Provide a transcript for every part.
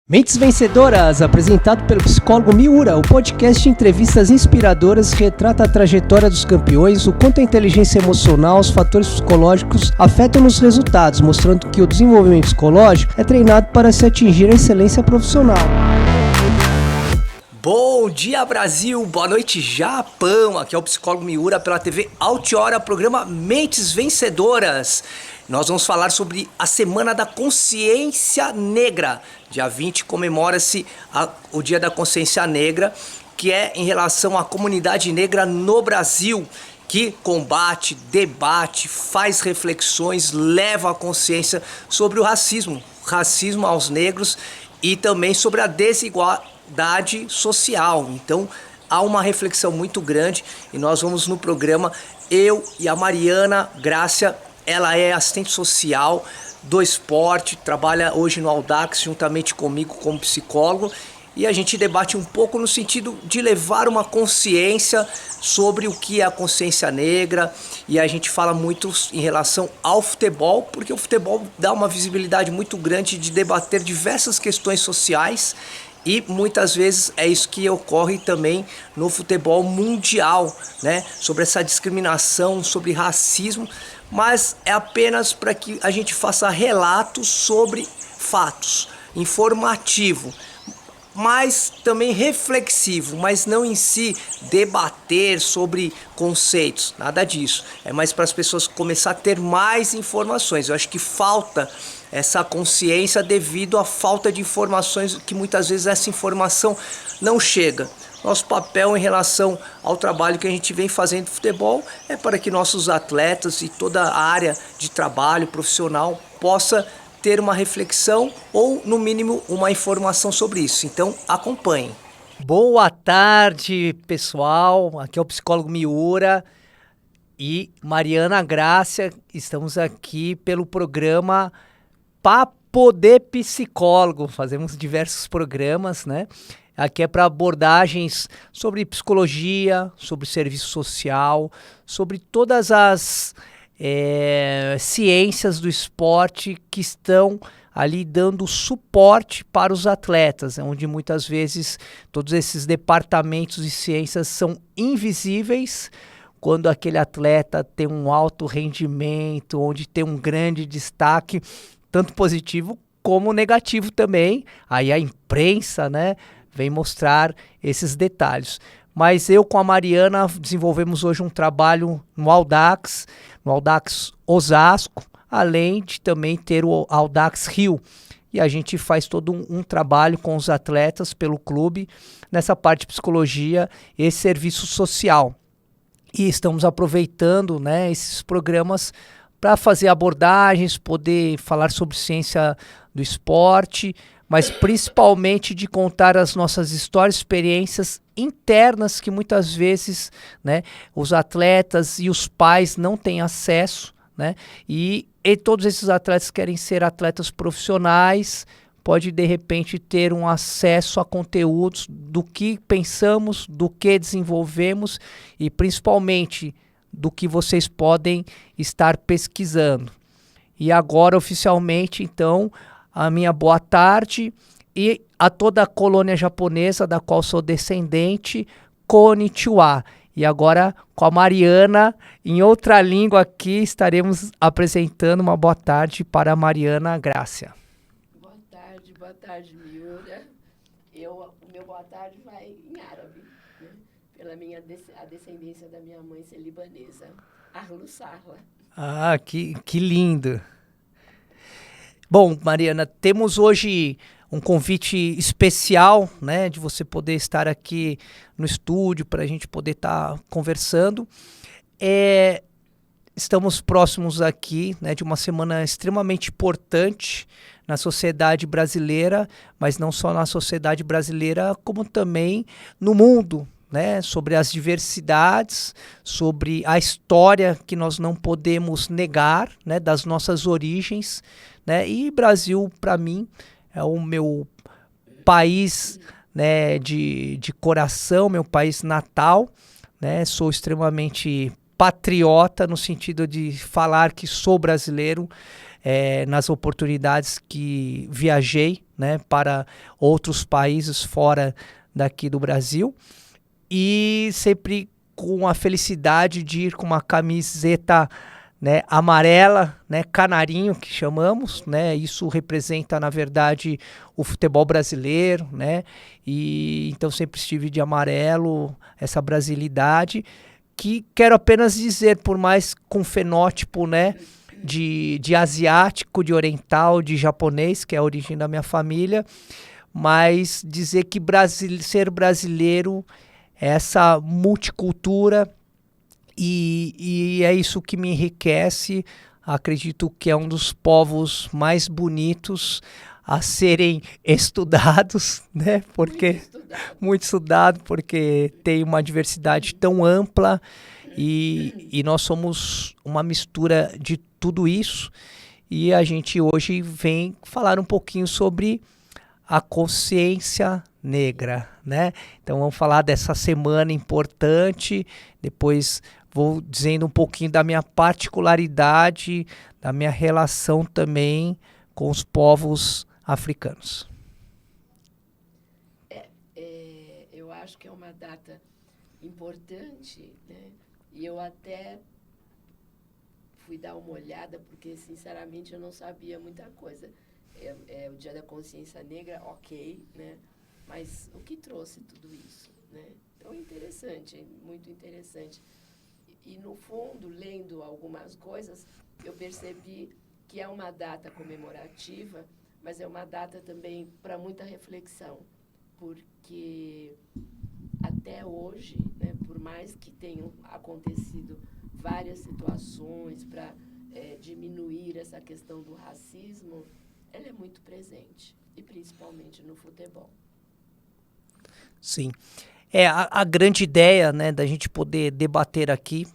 Mentes Vencedoras, apresentado pelo psicólogo Miura, o podcast de entrevistas inspiradoras que retrata a trajetória dos campeões, o quanto a inteligência emocional, os fatores psicológicos afetam nos resultados, mostrando que o desenvolvimento psicológico é treinado para se atingir a excelência profissional. Bom dia, Brasil! Boa noite, Japão! Aqui é o psicólogo Miura pela TV Altiora, programa Mentes Vencedoras. Nós vamos falar sobre a Semana da Consciência Negra. Dia 20 comemora-se o Dia da Consciência Negra, que é em relação à comunidade negra no Brasil, que combate, debate, faz reflexões, leva a consciência sobre o racismo aos negros e também sobre a desigualdade social. Então, há uma reflexão muito grande e nós vamos no programa, eu e a Mariana Grácia. Ela é assistente social do esporte, trabalha hoje no Audax juntamente comigo como psicólogo, e a gente debate um pouco no sentido de levar uma consciência sobre o que é a consciência negra, e a gente fala muito em relação ao futebol, porque o futebol dá uma visibilidade muito grande de debater diversas questões sociais, e muitas vezes é isso que ocorre também no futebol mundial, né? Sobre essa discriminação, sobre racismo, mas é apenas para que a gente faça relatos sobre fatos, informativo, mas também reflexivo, mas não em si debater sobre conceitos, nada disso. É mais para as pessoas começar a ter mais informações. Eu acho que falta essa consciência devido à falta de informações, que muitas vezes essa informação não chega. Nosso papel em relação ao trabalho que a gente vem fazendo no futebol é para que nossos atletas e toda a área de trabalho profissional possa ter uma reflexão ou, no mínimo, uma informação sobre isso. Então, acompanhem. Boa tarde, pessoal. Aqui é o psicólogo Miura e Mariana Grácia. Estamos aqui pelo programa Papo de Psicólogo. Fazemos diversos programas, né? Aqui é para abordagens sobre psicologia, sobre serviço social, sobre todas as ciências do esporte que estão ali dando suporte para os atletas, onde muitas vezes todos esses departamentos de ciências são invisíveis quando aquele atleta tem um alto rendimento, onde tem um grande destaque, tanto positivo como negativo também. Aí a imprensa, né, vem mostrar esses detalhes. Mas eu com a Mariana desenvolvemos hoje um trabalho no Audax Osasco, além de também ter o Audax Rio. E a gente faz todo um trabalho com os atletas pelo clube, nessa parte de psicologia e serviço social. E estamos aproveitando, né, esses programas para fazer abordagens, poder falar sobre ciência do esporte, mas principalmente de contar as nossas histórias, experiências internas que muitas vezes, né, os atletas e os pais não têm acesso, né, e todos esses atletas querem ser atletas profissionais, pode de repente ter um acesso a conteúdos do que pensamos, do que desenvolvemos e principalmente do que vocês podem estar pesquisando. E agora oficialmente então a minha boa tarde e a toda a colônia japonesa da qual sou descendente, Konnichiwa. E agora com a Mariana, em outra língua aqui, estaremos apresentando uma boa tarde para a Mariana Grácia. Boa tarde, Miura. O meu boa tarde vai em árabe, né? Pela a descendência da minha mãe ser libanesa. Ahlu Sarla. Ah, que lindo. Bom, Mariana, temos hoje um convite especial, né, de você poder estar aqui no estúdio para a gente poder estar conversando. Estamos próximos aqui, né, de uma semana extremamente importante na sociedade brasileira, mas não só na sociedade brasileira, como também no mundo, né, sobre as diversidades, sobre a história que nós não podemos negar, né, das nossas origens, né, e Brasil, para mim, é o meu país, né, de coração, meu país natal, né, sou extremamente patriota no sentido de falar que sou brasileiro, nas oportunidades que viajei, né, para outros países fora daqui do Brasil, e sempre com a felicidade de ir com uma camiseta, né, amarela, né, canarinho que chamamos, né, isso representa na verdade o futebol brasileiro, né, e então sempre estive de amarelo, essa brasilidade, que quero apenas dizer, por mais com fenótipo, né, de asiático, de oriental, de japonês, que é a origem da minha família, mas dizer que ser brasileiro é essa multicultura, e é isso que me enriquece. Acredito que é um dos povos mais bonitos a serem estudados, né? Porque muito estudado, porque tem uma diversidade tão ampla, e nós somos uma mistura de tudo isso, e a gente hoje vem falar um pouquinho sobre a consciência negra, né? Então vamos falar dessa semana importante, depois vou dizendo um pouquinho da minha particularidade, da minha relação também com os povos africanos. Eu acho que é uma data importante, né? E eu até fui dar uma olhada, porque, sinceramente, eu não sabia muita coisa. É o Dia da Consciência Negra, ok, né? Mas o que trouxe tudo isso, né? Então, interessante, muito interessante. E, no fundo, lendo algumas coisas, eu percebi que é uma data comemorativa, mas é uma data também para muita reflexão, porque até hoje, né, por mais que tenham acontecido várias situações para diminuir essa questão do racismo, ela é muito presente, e principalmente no futebol. Sim. A grande ideia, né, da gente poder debater aqui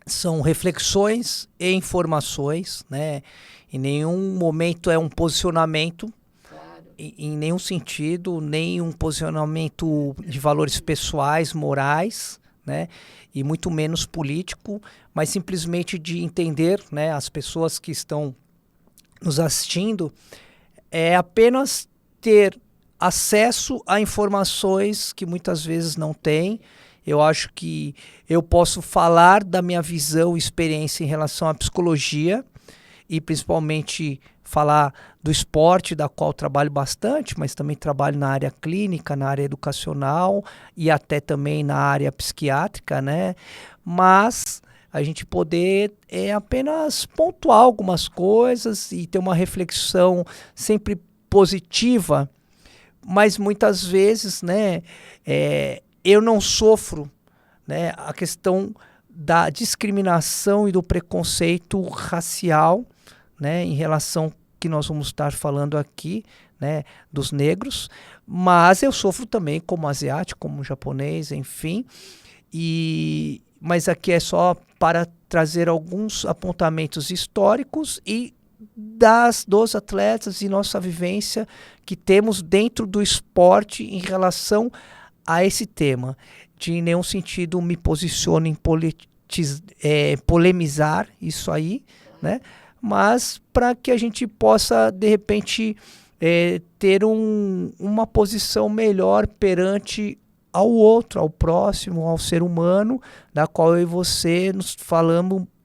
são reflexões e informações, né? Em nenhum momento é um posicionamento, Claro. em nenhum sentido, nem um posicionamento de valores pessoais, morais, né? E muito menos político, mas simplesmente de entender, né, as pessoas que estão nos assistindo, é apenas ter acesso a informações que muitas vezes não tem. Eu acho que eu posso falar da minha visão e experiência em relação à psicologia, e principalmente falar do esporte, da qual trabalho bastante, mas também trabalho na área clínica, na área educacional e até também na área psiquiátrica, né? Mas a gente poder apenas pontuar algumas coisas e ter uma reflexão sempre positiva, mas muitas vezes, né, eu não sofro, né, a questão da discriminação e do preconceito racial, né, em relação que nós vamos estar falando aqui, né, dos negros, mas eu sofro também como asiático, como japonês, enfim, mas aqui é só para trazer alguns apontamentos históricos e dos atletas e nossa vivência que temos dentro do esporte em relação a esse tema. De em nenhum sentido me posiciono em polemizar isso aí, né? Mas para que a gente possa, de repente, ter uma posição melhor perante ao outro, ao próximo, ao ser humano, da qual eu e você nos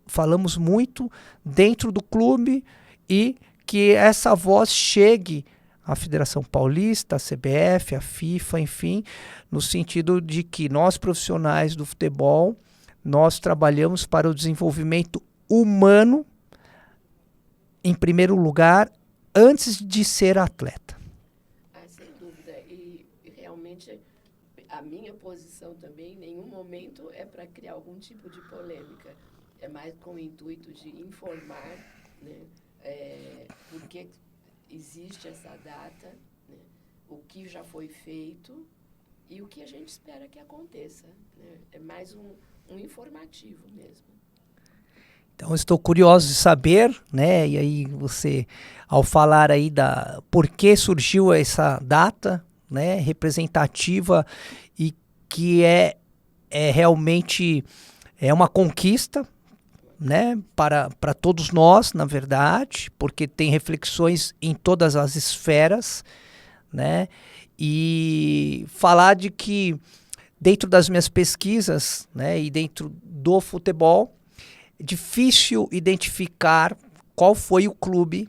falamos muito dentro do clube, e que essa voz chegue à Federação Paulista, à CBF, à FIFA, enfim, no sentido de que nós, profissionais do futebol, nós trabalhamos para o desenvolvimento humano, em primeiro lugar, antes de ser atleta. Sem dúvida. E realmente a minha posição também, em nenhum momento é para criar algum tipo de polêmica. É mais com o intuito de informar, né, porque existe essa data, né, o que já foi feito e o que a gente espera que aconteça, né? É mais um informativo mesmo. Então, estou curioso de saber, né? E aí você, ao falar aí da por que surgiu essa data, né, representativa, e que realmente uma conquista, né, para todos nós, na verdade, porque tem reflexões em todas as esferas, né, e falar de que dentro das minhas pesquisas, né, e dentro do futebol, é difícil identificar qual foi o clube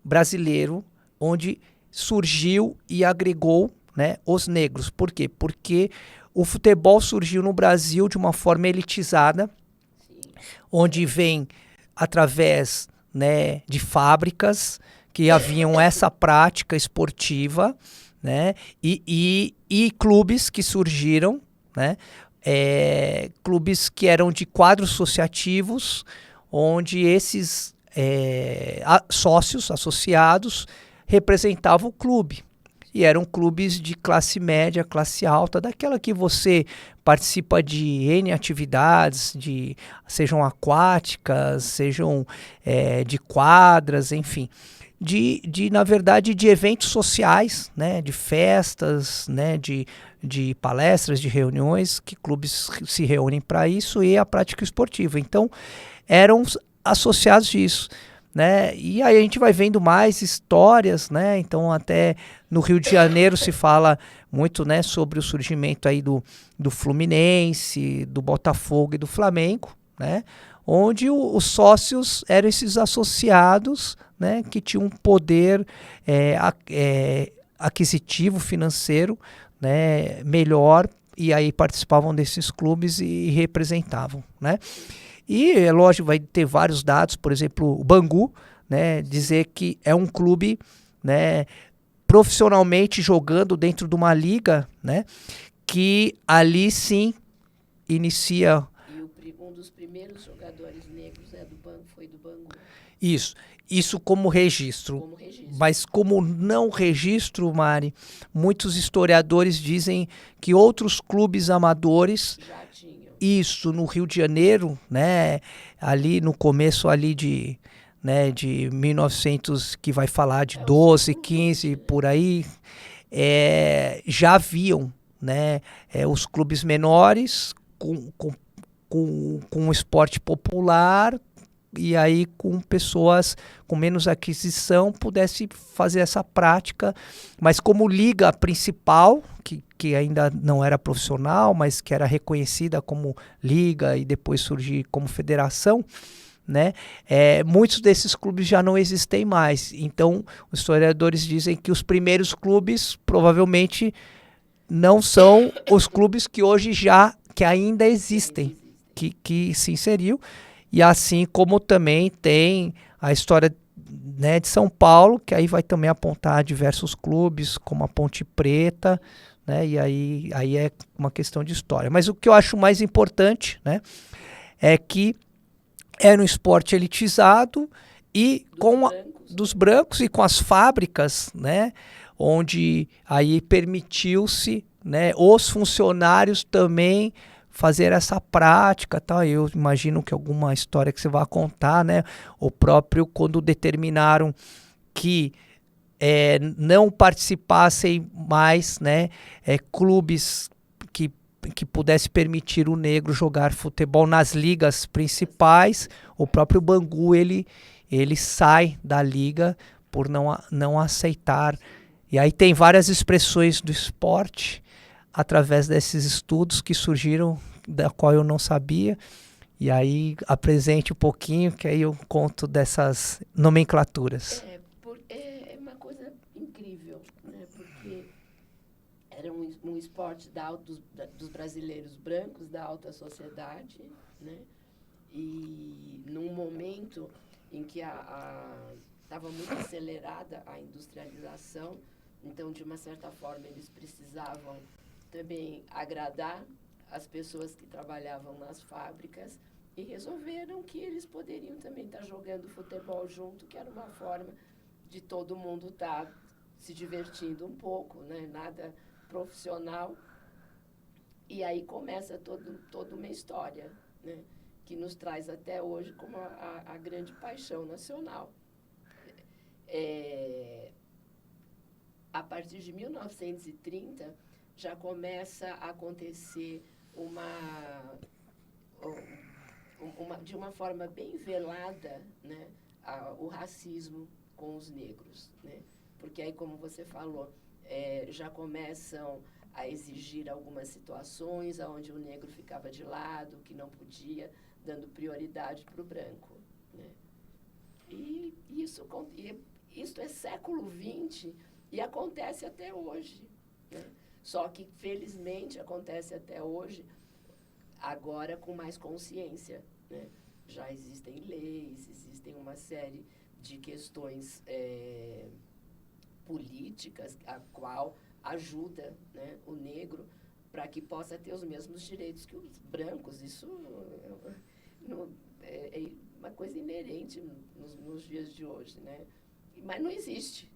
brasileiro onde surgiu e agregou, né, os negros. Por quê? Porque o futebol surgiu no Brasil de uma forma elitizada, onde vem através, né, de fábricas que haviam essa prática esportiva, né, e clubes que surgiram, né, clubes que eram de quadros associativos, onde esses sócios associados representavam o clube. E eram clubes de classe média, classe alta, daquela que você participa de N atividades, sejam aquáticas, sejam de quadras, enfim. Na verdade, de eventos sociais, né, de festas, né, de palestras, de reuniões, que clubes se reúnem para isso, e a prática esportiva. Então, eram associados disso, né? E aí a gente vai vendo mais histórias, né? Então até no Rio de Janeiro se fala muito, né, sobre o surgimento aí do Fluminense, do Botafogo e do Flamengo, né? Onde os sócios eram esses associados, né, que tinham um poder aquisitivo, financeiro, né, melhor, e aí participavam desses clubes e representavam, né? E é lógico, vai ter vários dados, por exemplo, o Bangu, né, dizer que é um clube, né, profissionalmente jogando dentro de uma liga, né, que ali sim inicia. E um dos primeiros jogadores negros foi do Bangu. Isso como registro. Como registro. Mas como não registro, Mari, muitos historiadores dizem que outros clubes amadores já tinham. Isso no Rio de Janeiro, né, ali no começo ali de 1900, que vai falar de 12, 15, por aí, já haviam, né, os clubes menores com um esporte popular, e aí com pessoas com menos aquisição pudesse fazer essa prática, mas como liga principal, que ainda não era profissional, mas que era reconhecida como liga e depois surgir como federação, né? Muitos desses clubes já não existem mais. Então, os historiadores dizem que os primeiros clubes provavelmente não são os clubes que hoje que ainda existem, que se inseriu. E assim como também tem a história, né, de São Paulo, que aí vai também apontar diversos clubes, como a Ponte Preta, né, e aí é uma questão de história. Mas o que eu acho mais importante, né, é que era um esporte elitizado e dos brancos e com as fábricas, né, onde aí permitiu-se, né, os funcionários também fazer essa prática, tá? Eu imagino que alguma história que você vai contar, né? O próprio quando determinaram que não participassem mais, né, clubes que pudesse permitir o negro jogar futebol nas ligas principais. O próprio Bangu ele sai da liga por não aceitar. E aí tem várias expressões do esporte através desses estudos que surgiram, da qual eu não sabia. E aí apresente um pouquinho, que aí eu conto dessas nomenclaturas. É uma coisa incrível, né? Porque era um esporte dos brasileiros brancos, da alta sociedade, né? E num momento em que estava muito acelerada a industrialização, então, de uma certa forma, eles precisavam também agradar as pessoas que trabalhavam nas fábricas e resolveram que eles poderiam também estar jogando futebol junto, que era uma forma de todo mundo estar se divertindo um pouco, né? Nada profissional. E aí começa toda uma história, né? Que nos traz até hoje como a grande paixão nacional. A partir de 1930, já começa a acontecer de uma forma bem velada, né, o racismo com os negros, né? Porque aí, como você falou, já começam a exigir algumas situações onde o negro ficava de lado, que não podia, dando prioridade para o branco, né? E isso é século XX e acontece até hoje, né? Só que, felizmente, acontece até hoje, agora com mais consciência, né? Já existem leis, existem uma série de questões políticas a qual ajuda, né, o negro para que possa ter os mesmos direitos que os brancos. Isso é uma coisa inerente nos dias de hoje, né? Mas não existe,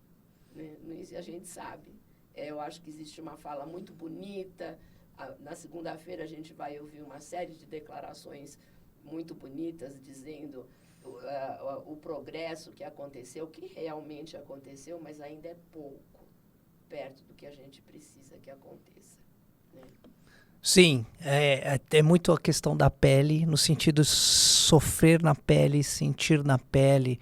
né? Não existe, a gente sabe. Eu acho que existe uma fala muito bonita. Na segunda-feira a gente vai ouvir uma série de declarações muito bonitas dizendo o progresso que aconteceu, que realmente aconteceu, mas ainda é pouco perto do que a gente precisa que aconteça, né? Sim, é muito a questão da pele, no sentido de sofrer na pele, sentir na pele.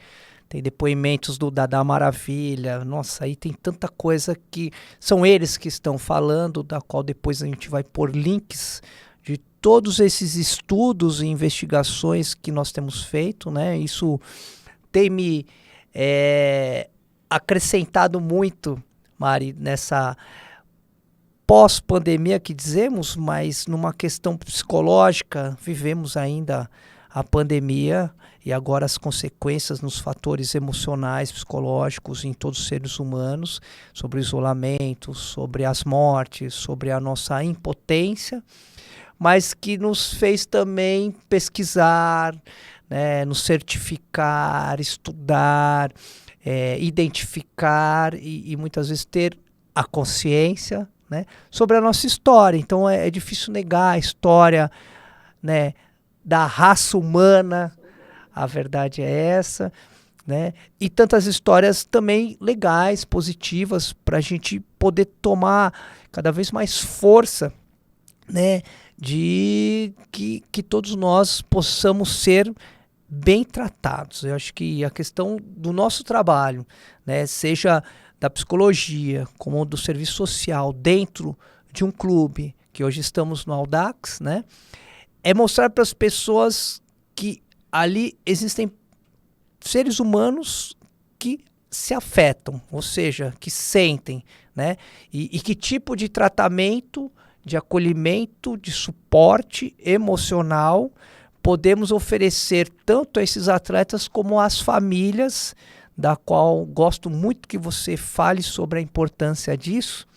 Tem depoimentos do Dadá Maravilha. Nossa, aí tem tanta coisa que são eles que estão falando, da qual depois a gente vai pôr links de todos esses estudos e investigações que nós temos feito, né? Isso tem me acrescentado muito, Mari, nessa pós-pandemia que dizemos, mas numa questão psicológica, vivemos ainda a pandemia e agora as consequências nos fatores emocionais, psicológicos em todos os seres humanos, sobre o isolamento, sobre as mortes, sobre a nossa impotência, mas que nos fez também pesquisar, né, nos certificar, estudar, identificar e muitas vezes ter a consciência, né, sobre a nossa história. Então é difícil negar a história, né, da raça humana, a verdade é essa, né? E tantas histórias também legais, positivas, para a gente poder tomar cada vez mais força, né, de que todos nós possamos ser bem tratados. Eu acho que a questão do nosso trabalho, né, seja da psicologia, como do serviço social, dentro de um clube, que hoje estamos no Audax, né, é mostrar para as pessoas que ali existem seres humanos que se afetam, ou seja, que sentem, né, e que tipo de tratamento, de acolhimento, de suporte emocional podemos oferecer tanto a esses atletas como às famílias, da qual gosto muito que você fale sobre a importância disso,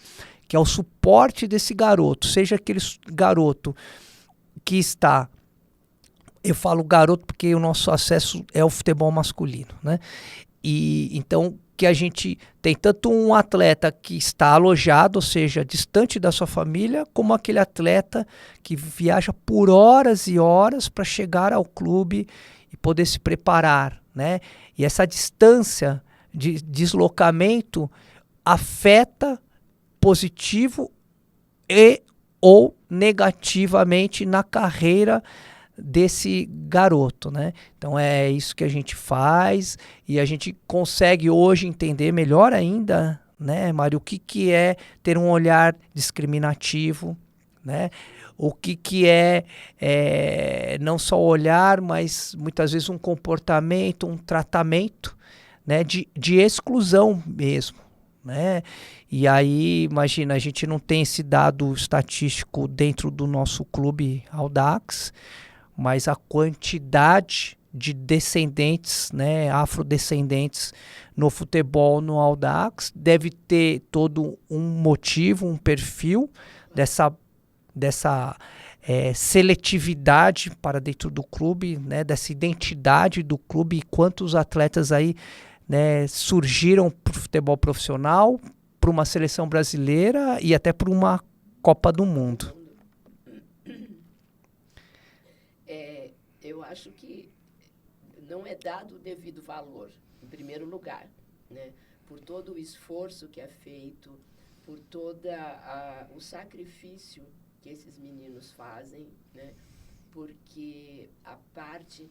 que é o suporte desse garoto, seja aquele garoto que está, eu falo garoto porque o nosso acesso é o futebol masculino, né? E então que a gente tem tanto um atleta que está alojado, ou seja, distante da sua família, como aquele atleta que viaja por horas e horas para chegar ao clube e poder se preparar, né? E essa distância de deslocamento afeta positivo e ou negativamente na carreira desse garoto, né? Então é isso que a gente faz e a gente consegue hoje entender melhor ainda, né, Mário, o que é ter um olhar discriminativo, né? O que não só olhar, mas muitas vezes um comportamento, um tratamento, né, de exclusão mesmo, né? E aí, imagina, a gente não tem esse dado estatístico dentro do nosso clube Audax, mas a quantidade de descendentes, né, afrodescendentes no futebol no Audax deve ter todo um motivo, um perfil dessa seletividade para dentro do clube, né, dessa identidade do clube e quantos atletas aí, né, surgiram para o futebol profissional, para uma seleção brasileira e até para uma Copa do Mundo. Eu acho que não é dado o devido valor, em primeiro lugar, né? Por todo o esforço que é feito, por todo o sacrifício que esses meninos fazem, né? porque a parte,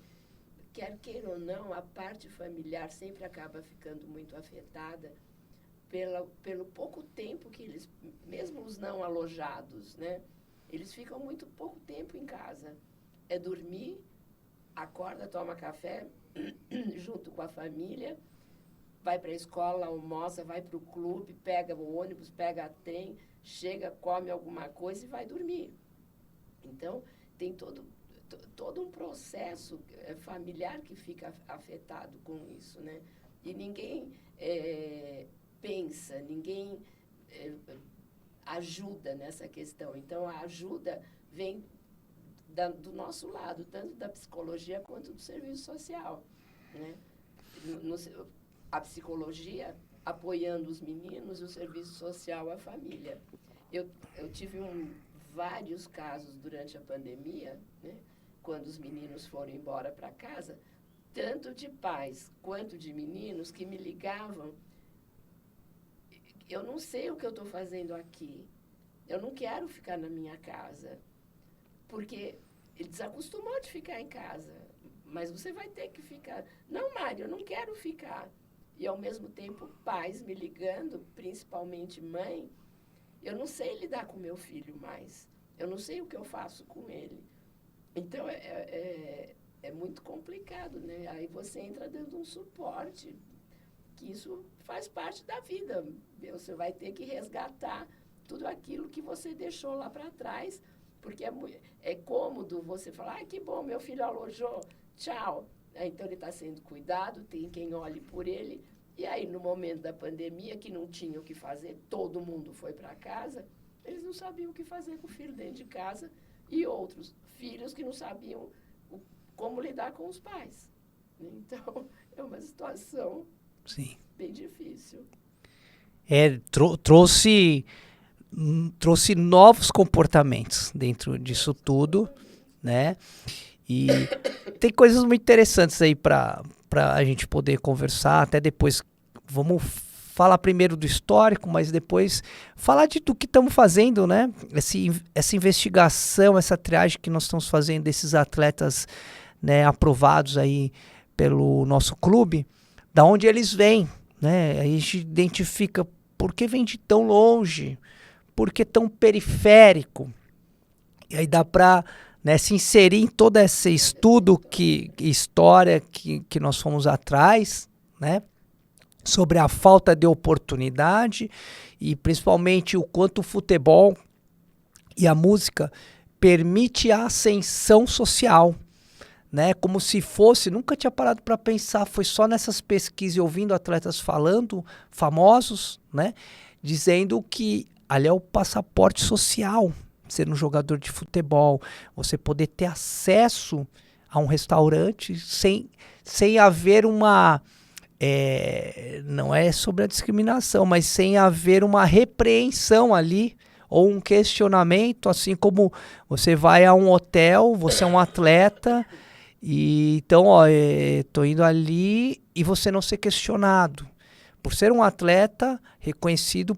quer queira ou não, a parte familiar sempre acaba ficando muito afetada pelo pouco tempo que eles, mesmo os não alojados, né? Eles ficam muito pouco tempo em casa. É dormir, acorda, toma café junto com a família, vai para a escola, almoça, vai para o clube, pega o ônibus, pega trem, chega, come alguma coisa e vai dormir. Então, tem todo um processo familiar que fica afetado com isso, né? E ninguém pensa, ninguém ajuda nessa questão. Então, a ajuda vem do nosso lado, tanto da psicologia quanto do serviço social, né? A psicologia apoiando os meninos e o serviço social a família. Eu tive vários casos durante a pandemia, né? Quando os meninos foram embora para casa, tanto de pais quanto de meninos que me ligavam. Eu não sei o que eu estou fazendo aqui. Eu não quero ficar na minha casa. Porque ele desacostumou de ficar em casa. Mas você vai ter que ficar. Não, Mário, eu não quero ficar. E, ao mesmo tempo, pais me ligando, principalmente mãe. Eu não sei lidar com meu filho mais. Eu não sei o que eu faço com ele. Então, é muito complicado, né? Aí você entra dando um suporte, que isso faz parte da vida. Você vai ter que resgatar tudo aquilo que você deixou lá para trás, porque é cômodo você falar, que bom, meu filho alojou, tchau. Então, ele está sendo cuidado, tem quem olhe por ele. E aí, no momento da pandemia, que não tinha o que fazer, todo mundo foi para casa, eles não sabiam o que fazer com o filho dentro de casa, e outros filhos que não sabiam como lidar com os pais. Então, é uma situação Sim. bem difícil. Trouxe novos comportamentos dentro disso tudo, né? E tem coisas muito interessantes aí para a gente poder conversar. Até depois, vamos falar primeiro do histórico, mas depois falar do que estamos fazendo, né? Essa investigação, essa triagem que nós estamos fazendo desses atletas, né, aprovados aí pelo nosso clube, da onde eles vêm, né? Aí a gente identifica por que vem de tão longe, por que tão periférico. E aí dá para, né, se inserir em todo esse estudo, história que nós fomos atrás, né? Sobre a falta de oportunidade e principalmente o quanto o futebol e a música permite a ascensão social, né? Como se fosse, nunca tinha parado para pensar, foi só nessas pesquisas e ouvindo atletas falando, famosos, né? Dizendo que ali é o passaporte social, ser um jogador de futebol, você poder ter acesso a um restaurante sem haver uma... não é sobre a discriminação, mas sem haver uma repreensão ali, ou um questionamento, assim como você vai a um hotel, você é um atleta, e então, tô indo ali e você não ser questionado. Por ser um atleta reconhecido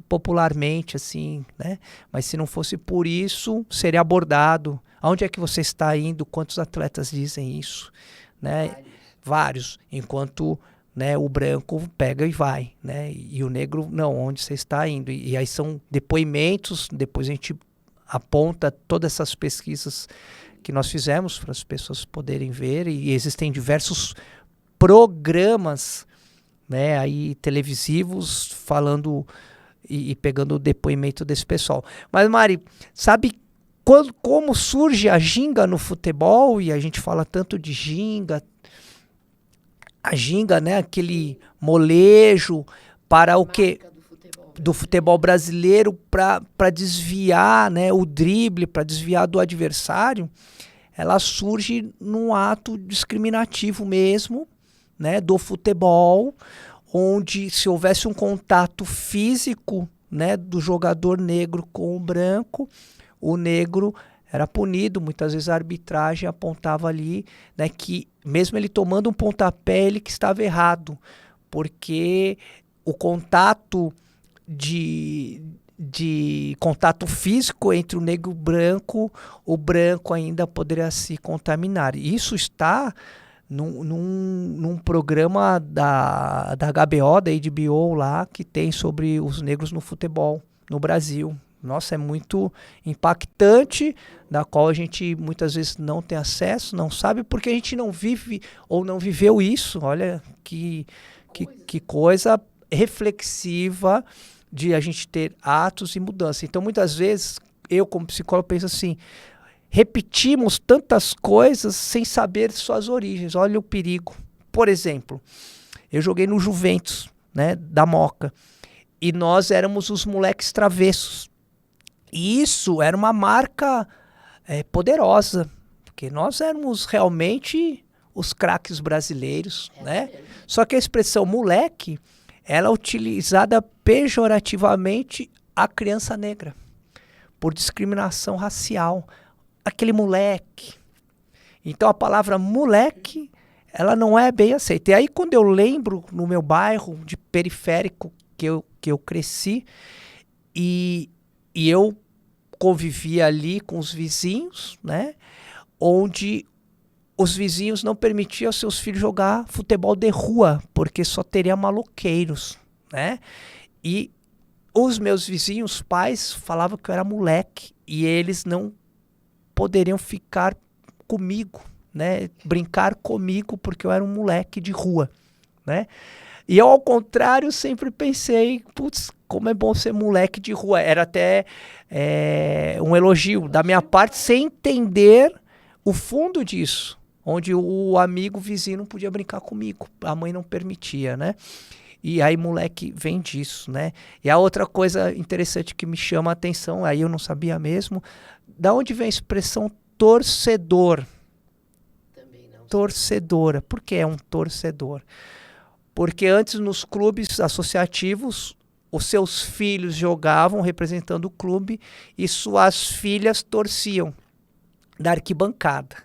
popularmente, assim, né? Mas se não fosse por isso, seria abordado. Aonde é que você está indo? Quantos atletas dizem isso? Né? Vários. Enquanto... né, o branco pega e vai, né, e o negro não, onde você está indo, e aí são depoimentos, depois a gente aponta todas essas pesquisas que nós fizemos para as pessoas poderem ver, e existem diversos programas, né, aí televisivos falando e pegando o depoimento desse pessoal. Mas Mari, sabe como surge a ginga no futebol? E a gente fala tanto de ginga, a ginga, né, aquele molejo para o que do futebol brasileiro para desviar, né, o drible, para desviar do adversário, ela surge num ato discriminativo mesmo, né, do futebol, onde se houvesse um contato físico, né, do jogador negro com o branco, o negro era punido. Muitas vezes a arbitragem apontava ali, né, que mesmo ele tomando um pontapé, ele que estava errado, porque o contato de de contato físico entre o negro e o branco ainda poderia se contaminar. Isso está num programa da HBO, da HBO lá, que tem sobre os negros no futebol no Brasil. Nossa, é muito impactante, da qual a gente muitas vezes não tem acesso, não sabe, porque a gente não vive ou não viveu isso. Olha que coisa reflexiva de a gente ter atos e mudança. Então, muitas vezes, eu como psicólogo penso assim, repetimos tantas coisas sem saber suas origens. Olha o perigo. Por exemplo, eu joguei no Juventus, né, da Moca, e nós éramos os moleques travessos. E isso era uma marca poderosa, porque nós éramos realmente os craques brasileiros, né? Só que a expressão moleque, ela é utilizada pejorativamente a criança negra, por discriminação racial. Aquele moleque. Então a palavra moleque, ela não é bem aceita. E aí quando eu lembro no meu bairro de periférico que eu cresci, e eu convivia ali com os vizinhos, né? Onde os vizinhos não permitiam aos seus filhos jogar futebol de rua, porque só teria maloqueiros, né? E os meus vizinhos, pais, falavam que eu era moleque e eles não poderiam ficar comigo, né? Brincar comigo porque eu era um moleque de rua, né? E eu, ao contrário, sempre pensei, putz, como é bom ser moleque de rua. Era até um elogio da minha parte, sem entender o fundo disso, onde o amigo vizinho não podia brincar comigo, a mãe não permitia, né? E aí moleque vem disso, né? E a outra coisa interessante que me chama a atenção, aí eu não sabia mesmo, da onde vem a expressão torcedor? Também não. Torcedora. Por que é um torcedor? Porque antes nos clubes associativos, os seus filhos jogavam representando o clube e suas filhas torciam da arquibancada.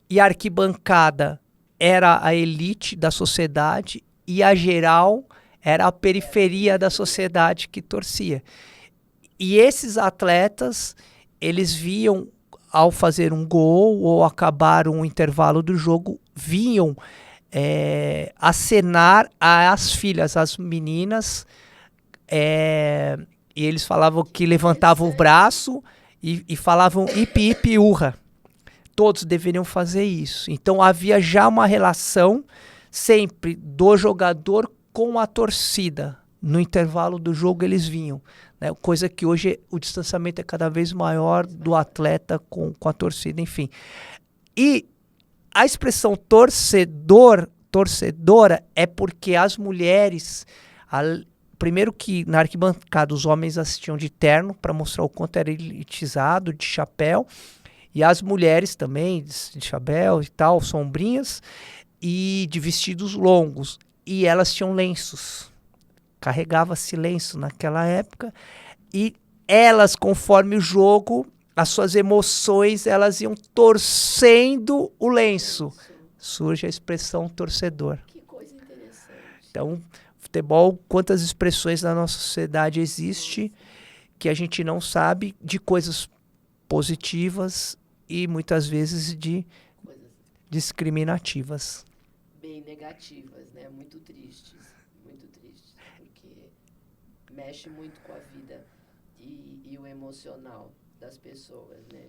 E a arquibancada era a elite da sociedade e a geral era a periferia da sociedade que torcia. E esses atletas, eles viam, ao fazer um gol ou acabar um intervalo do jogo, vinham acenar às filhas, às meninas, e eles falavam que levantavam o braço e falavam ipi ipi urra. Todos deveriam fazer isso. Então havia já uma relação sempre do jogador com a torcida. No intervalo do jogo eles vinham, né? Coisa que hoje o distanciamento é cada vez maior do atleta com a torcida, enfim. E a expressão torcedora é porque as mulheres, primeiro que na arquibancada os homens assistiam de terno para mostrar o quanto era elitizado, de chapéu, e as mulheres também de chapéu e tal, sombrinhas, e de vestidos longos. E elas tinham lenços, carregava-se lenço naquela época, e elas, conforme o jogo, as suas emoções, elas iam torcendo o lenço. Surge a expressão torcedor. Que coisa interessante. Então, futebol, quantas expressões na nossa sociedade existe que a gente não sabe, de coisas positivas e muitas vezes de discriminativas. Bem negativas, né? Muito tristes, porque mexe muito com a vida e o emocional das pessoas, né?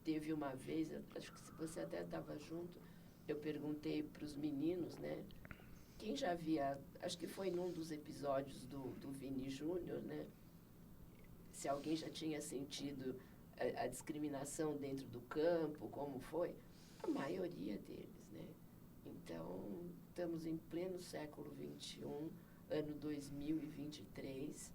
Teve uma vez, acho que você até estava junto, eu perguntei para os meninos, né? Quem já via, acho que foi num dos episódios do Vini Júnior, né? Se alguém já tinha sentido a discriminação dentro do campo, como foi? A maioria deles, né? Então, estamos em pleno século XXI, ano 2023,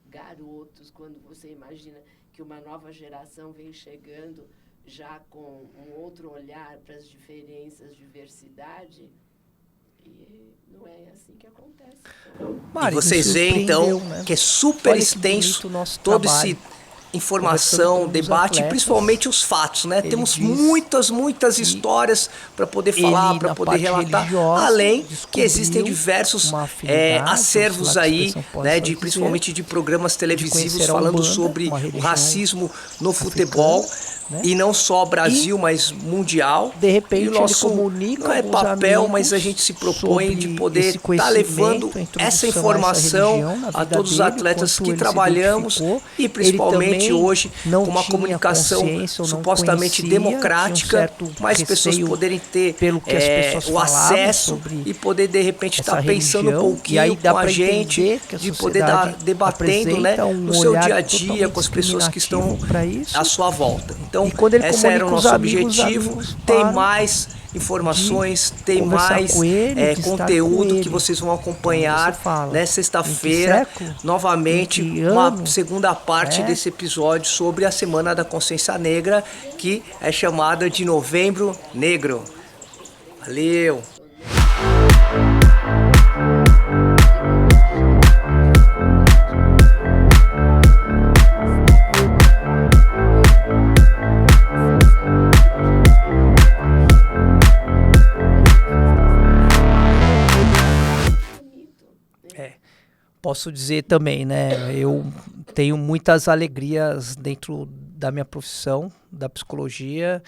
garotos, quando você imagina que uma nova geração vem chegando já com um outro olhar para as diferenças, diversidade, e não é assim que acontece. Então, E vocês veem, então, né? Que é super extenso todo esse informação, com os debate, atletas. principalmente os fatos, né? Ele Temos diz muitas histórias para poder falar, ele, para na poder parte relatar, religiosa, além que descobriu existem diversos uma afinidade, acervos sei lá que aí, expressão possa né? dizer, Principalmente de programas televisivos conhecer a falando Umbanda, sobre uma o religião racismo no africana, futebol. né? E não só Brasil, mas mundial. De repente e o nosso ele comunica não é alguns papel, amigos mas a gente se propõe de sobre poder esse estar levando conhecimento, a introdução essa a informação religião na a vida todos os dele, atletas quanto que ele se trabalhamos identificou. e principalmente Ele também hoje não com uma tinha comunicação consciência ou não supostamente conhecia, democrática, tinha um certo mais pessoas receio poderem ter pelo que as pessoas o falavam acesso sobre e poder de repente essa estar pensando um religião, e aí pouquinho dá com a para gente, entender que a de poder dar sociedade debatendo, né, apresenta um no seu olhar dia a dia totalmente com as pessoas que estão discriminativo para isso. à sua volta. Então, E quando ele esse era o comunica os nosso amigos, os objetivo. amigos Tem param mais informações, tem conversar mais com ele, de estar conteúdo com que ele. vocês vão Então, acompanhar, você fala, né, em que sexta-feira, século, novamente, em que uma ano, segunda parte né? desse episódio sobre a Semana da Consciência Negra, que é chamada de Novembro Negro. Valeu! Posso dizer também, né? Eu tenho muitas alegrias dentro da minha profissão, da psicologia,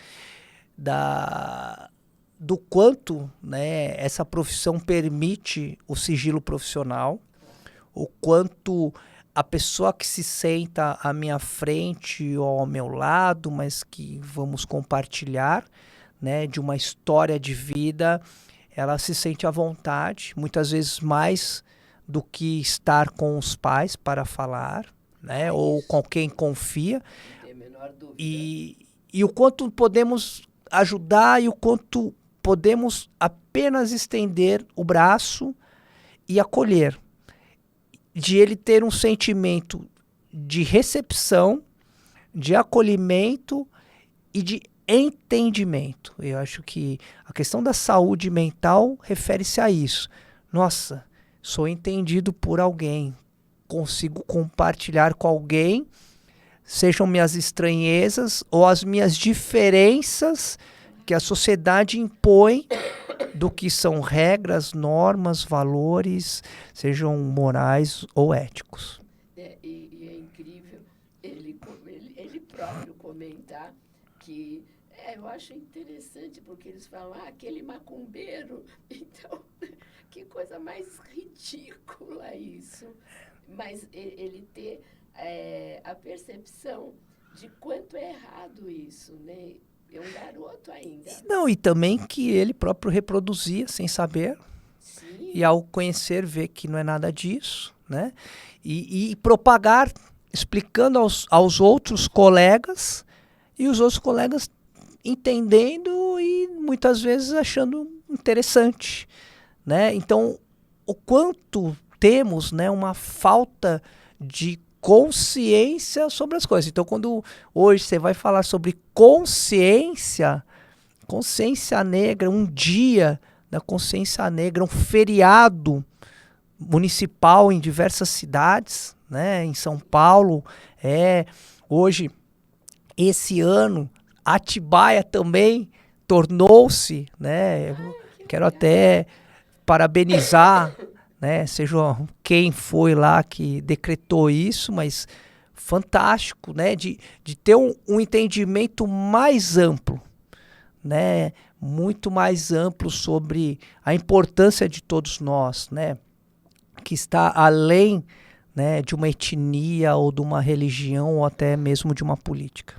do quanto, né, essa profissão permite o sigilo profissional, o quanto a pessoa que se senta à minha frente ou ao meu lado, mas que vamos compartilhar, né, de uma história de vida, ela se sente à vontade, muitas vezes mais do que estar com os pais para falar, né, ou com quem confia. Não tem a menor dúvida. E o quanto podemos ajudar e o quanto podemos apenas estender o braço e acolher. De ele ter um sentimento de recepção, de acolhimento e de entendimento. Eu acho que a questão da saúde mental refere-se a isso. Nossa, sou entendido por alguém, consigo compartilhar com alguém, sejam minhas estranhezas ou as minhas diferenças que a sociedade impõe do que são regras, normas, valores, sejam morais ou éticos. E é incrível ele próprio comentar que eu acho interessante, porque eles falam, aquele macumbeiro. Então, que coisa mais ridícula isso. Mas ele ter a percepção de quanto é errado isso, né? É um garoto ainda. Não, e também que ele próprio reproduzia sem saber. Sim. E ao conhecer, ver que não é nada disso, né? E propagar, explicando aos outros colegas, e os outros colegas entendendo e muitas vezes achando interessante, né? Então, o quanto temos, né, uma falta de consciência sobre as coisas. Então, quando hoje você vai falar sobre consciência negra, um dia da consciência negra, um feriado municipal em diversas cidades, né? Em São Paulo, hoje, esse ano, Atibaia também tornou-se, né? Quero até parabenizar, né? Seja quem foi lá que decretou isso, mas fantástico, né? De ter um entendimento mais amplo, né? Muito mais amplo sobre a importância de todos nós, né? Que está além, né, de uma etnia ou de uma religião ou até mesmo de uma política.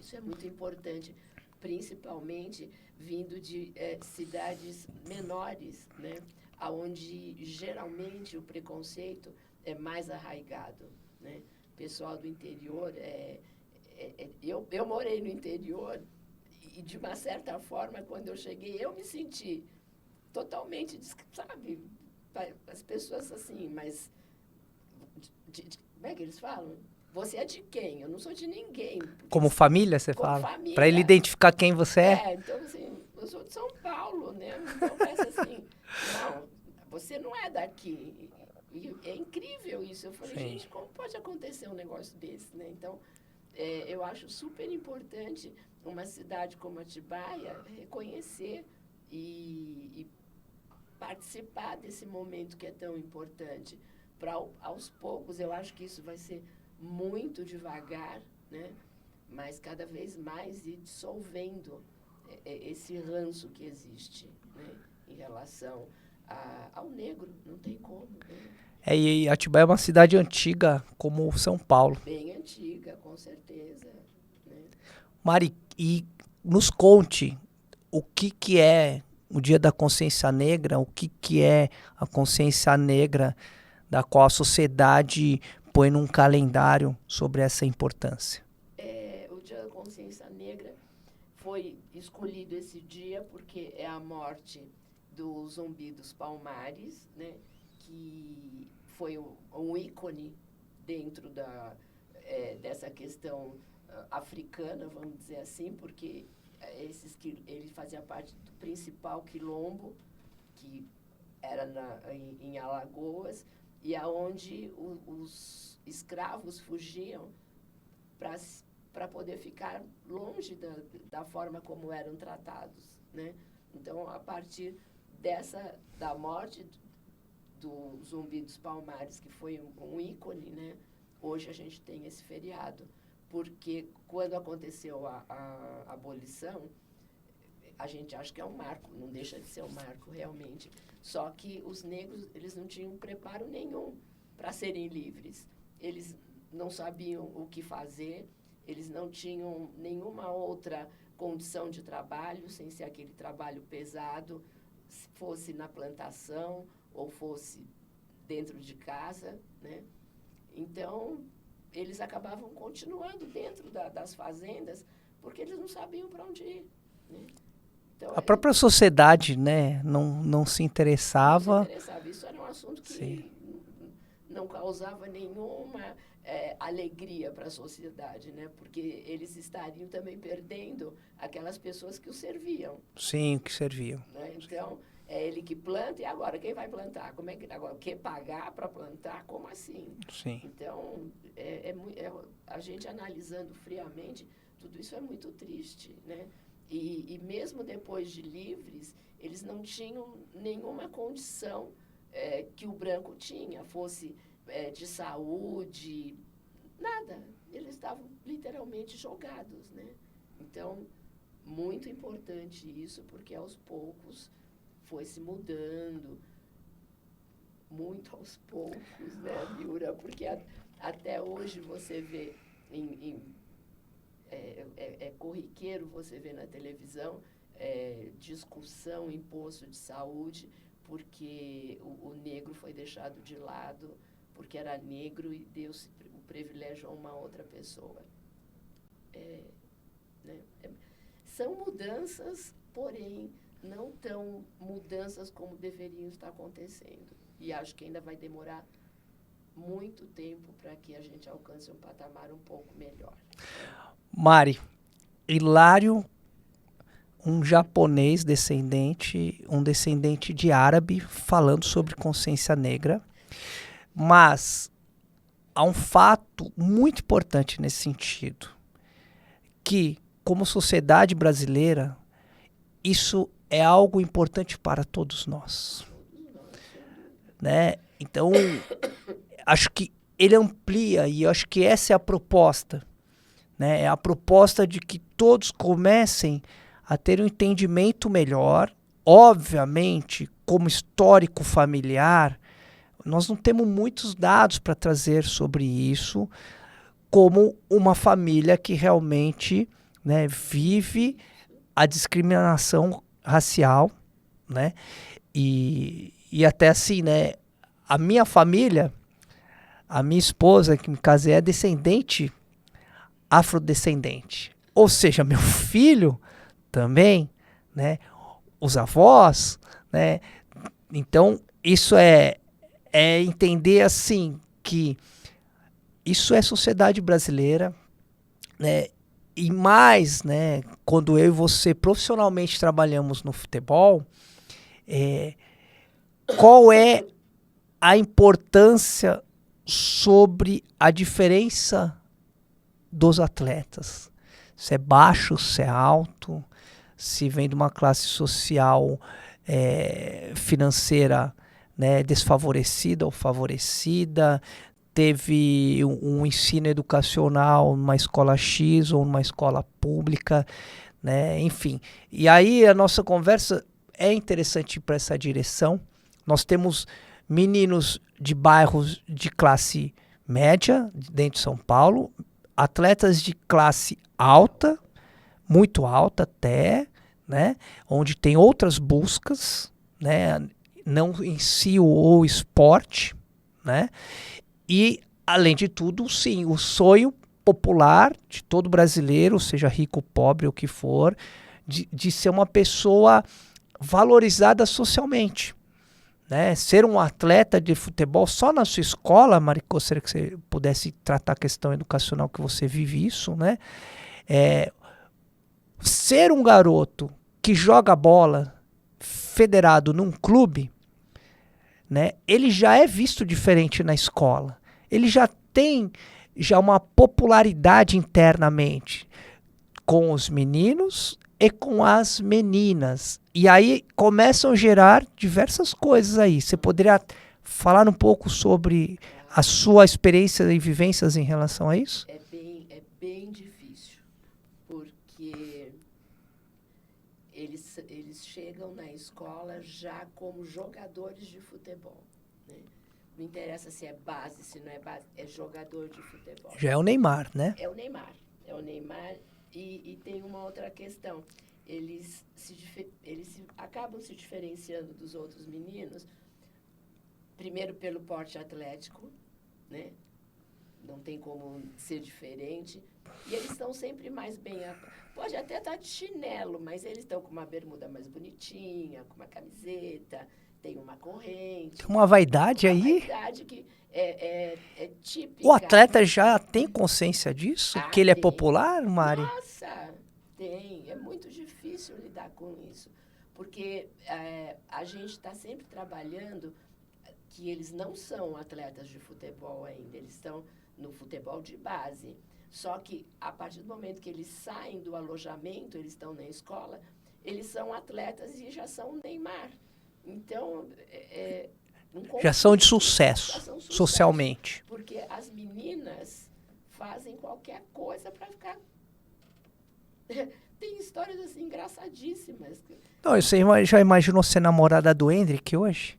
Isso é muito importante, principalmente vindo de cidades menores, né? Onde geralmente o preconceito é mais arraigado, né? Pessoal do interior, eu morei no interior e de uma certa forma, quando eu cheguei, eu me senti totalmente, sabe, as pessoas assim, mas como é que eles falam? Você é de quem? Eu não sou de ninguém. Como família, você como fala? Família. Para ele identificar quem você é? Então, assim, eu sou de São Paulo, né? Então, parece assim, não, você não é daqui. E é incrível isso. Eu falei, Sim. gente, como pode acontecer um negócio desse, né? Então, eu acho super importante uma cidade como Atibaia reconhecer e participar desse momento que é tão importante. Aos poucos, eu acho que isso vai ser muito devagar, né? Mas cada vez mais ir dissolvendo esse ranço que existe, né? Em relação ao negro, não tem como. Né? E Atibaia é uma cidade antiga, como São Paulo. Bem antiga, com certeza. Né? Mari, e nos conte o que é o Dia da Consciência Negra, o que é a consciência negra da qual a sociedade põe num calendário sobre essa importância. O Dia da Consciência Negra foi escolhido esse dia porque é a morte do Zumbi dos Palmares, né, que foi um ícone dentro dessa questão africana, vamos dizer assim, porque ele fazia parte do principal quilombo, que era em Alagoas, e aonde os escravos fugiam para poder ficar longe da forma como eram tratados, né? Então, a partir da morte do Zumbi dos Palmares, que foi um ícone, né? Hoje a gente tem esse feriado, porque quando aconteceu a abolição, a gente acha que é um marco, não deixa de ser um marco realmente. Só que os negros, eles não tinham preparo nenhum para serem livres. Eles não sabiam o que fazer, eles não tinham nenhuma outra condição de trabalho, sem ser aquele trabalho pesado, fosse na plantação ou fosse dentro de casa, né? Então, eles acabavam continuando dentro das fazendas, porque eles não sabiam para onde ir, né? Então, a própria sociedade, né, não se interessava. Não se interessava. Isso era um assunto que Sim. não causava nenhuma alegria para a sociedade, né? Porque eles estariam também perdendo aquelas pessoas que o serviam. Sim, que serviam. Né? Então, é ele que planta, e agora quem vai plantar? Como é que agora quer pagar para plantar? Como assim? Sim. Então, a gente analisando friamente, tudo isso é muito triste, né? E mesmo depois de livres, eles não tinham nenhuma condição que o branco tinha, fosse de saúde, nada. Eles estavam literalmente jogados, né? Então, muito importante isso, porque aos poucos foi se mudando, muito aos poucos, né, Miura? Porque até hoje você vê é corriqueiro você ver na televisão discussão em posto de saúde, porque o negro foi deixado de lado, porque era negro e deu o privilégio a uma outra pessoa. Né? São mudanças, porém, não tão mudanças como deveriam estar acontecendo. E acho que ainda vai demorar muito tempo para que a gente alcance um patamar um pouco melhor. Mari, Hilário, um japonês um descendente de árabe, falando sobre consciência negra, mas há um fato muito importante nesse sentido, que, como sociedade brasileira, isso é algo importante para todos nós, né? Então, acho que ele amplia, e acho que essa é a proposta, né? É a proposta de que todos comecem a ter um entendimento melhor. Obviamente, como histórico familiar, nós não temos muitos dados para trazer sobre isso, como uma família que realmente, né, vive a discriminação racial, né? E até assim, né? A minha família, a minha esposa, que me casei, é descendente afrodescendente. Ou seja, meu filho também, né? Os avós, né? Então, isso é entender assim que isso é sociedade brasileira, né? E mais, né, quando eu e você profissionalmente trabalhamos no futebol, qual é a importância sobre a diferença dos atletas. Se é baixo, se é alto, se vem de uma classe social financeira, né, desfavorecida ou favorecida, teve um ensino educacional numa escola X ou numa escola pública, né, enfim. E aí a nossa conversa é interessante para essa direção. Nós temos meninos de bairros de classe média, dentro de São Paulo, atletas de classe alta, muito alta até, né, onde tem outras buscas, né, não em si o esporte, né, e além de tudo, sim, o sonho popular de todo brasileiro, seja rico, pobre, o que for, de ser uma pessoa valorizada socialmente, né? Ser um atleta de futebol só na sua escola, Mari, gostaria que você pudesse tratar a questão educacional que você vive isso, né? Ser um garoto que joga bola federado num clube, né? Ele já é visto diferente na escola. Ele já tem uma popularidade internamente com os meninos e com as meninas. E aí começam a gerar diversas coisas aí. Você poderia falar um pouco sobre a sua experiência e vivências em relação a isso? É bem difícil, porque eles chegam na escola já como jogadores de futebol, né? Não interessa se é base, se não é base, é jogador de futebol. Já é o Neymar, né? É o Neymar. E tem uma outra questão. Eles acabam se diferenciando dos outros meninos, primeiro pelo porte atlético, né? Não tem como ser diferente. E eles estão sempre mais bem... Pode até estar de chinelo, mas eles estão com uma bermuda mais bonitinha, com uma camiseta, tem uma corrente. Tem uma vaidade uma aí? vaidade que é típica. O atleta já tem consciência disso? Que ele é tem. popular, Mari? Nossa, tem. É muito difícil lidar com isso. Porque a gente está sempre trabalhando que eles não são atletas de futebol ainda. Eles estão no futebol de base. Só que, a partir do momento que eles saem do alojamento, eles estão na escola, eles são atletas e já são Neymar. Então, já são de sucesso, socialmente. Porque as meninas fazem qualquer coisa para ficar... Tem histórias assim engraçadíssimas. Não, você já imaginou ser namorada do Hendrick hoje?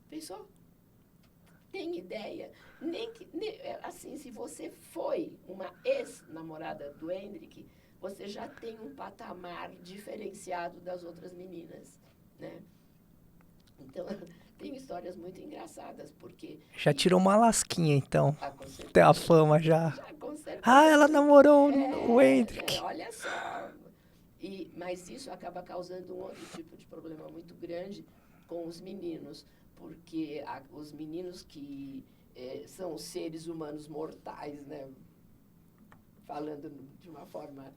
Pensou? Tem ideia? Assim, se você foi uma ex-namorada do Hendrick, você já tem um patamar diferenciado das outras meninas, né? Então, tem histórias muito engraçadas, porque... Já tirou uma lasquinha, então. Com certeza. Tem a fama já. Com certeza. Ah, ela namorou o Hendrick. Olha só. Mas isso acaba causando um outro tipo de problema muito grande com os meninos, porque os meninos que são seres humanos mortais, né? Falando de uma forma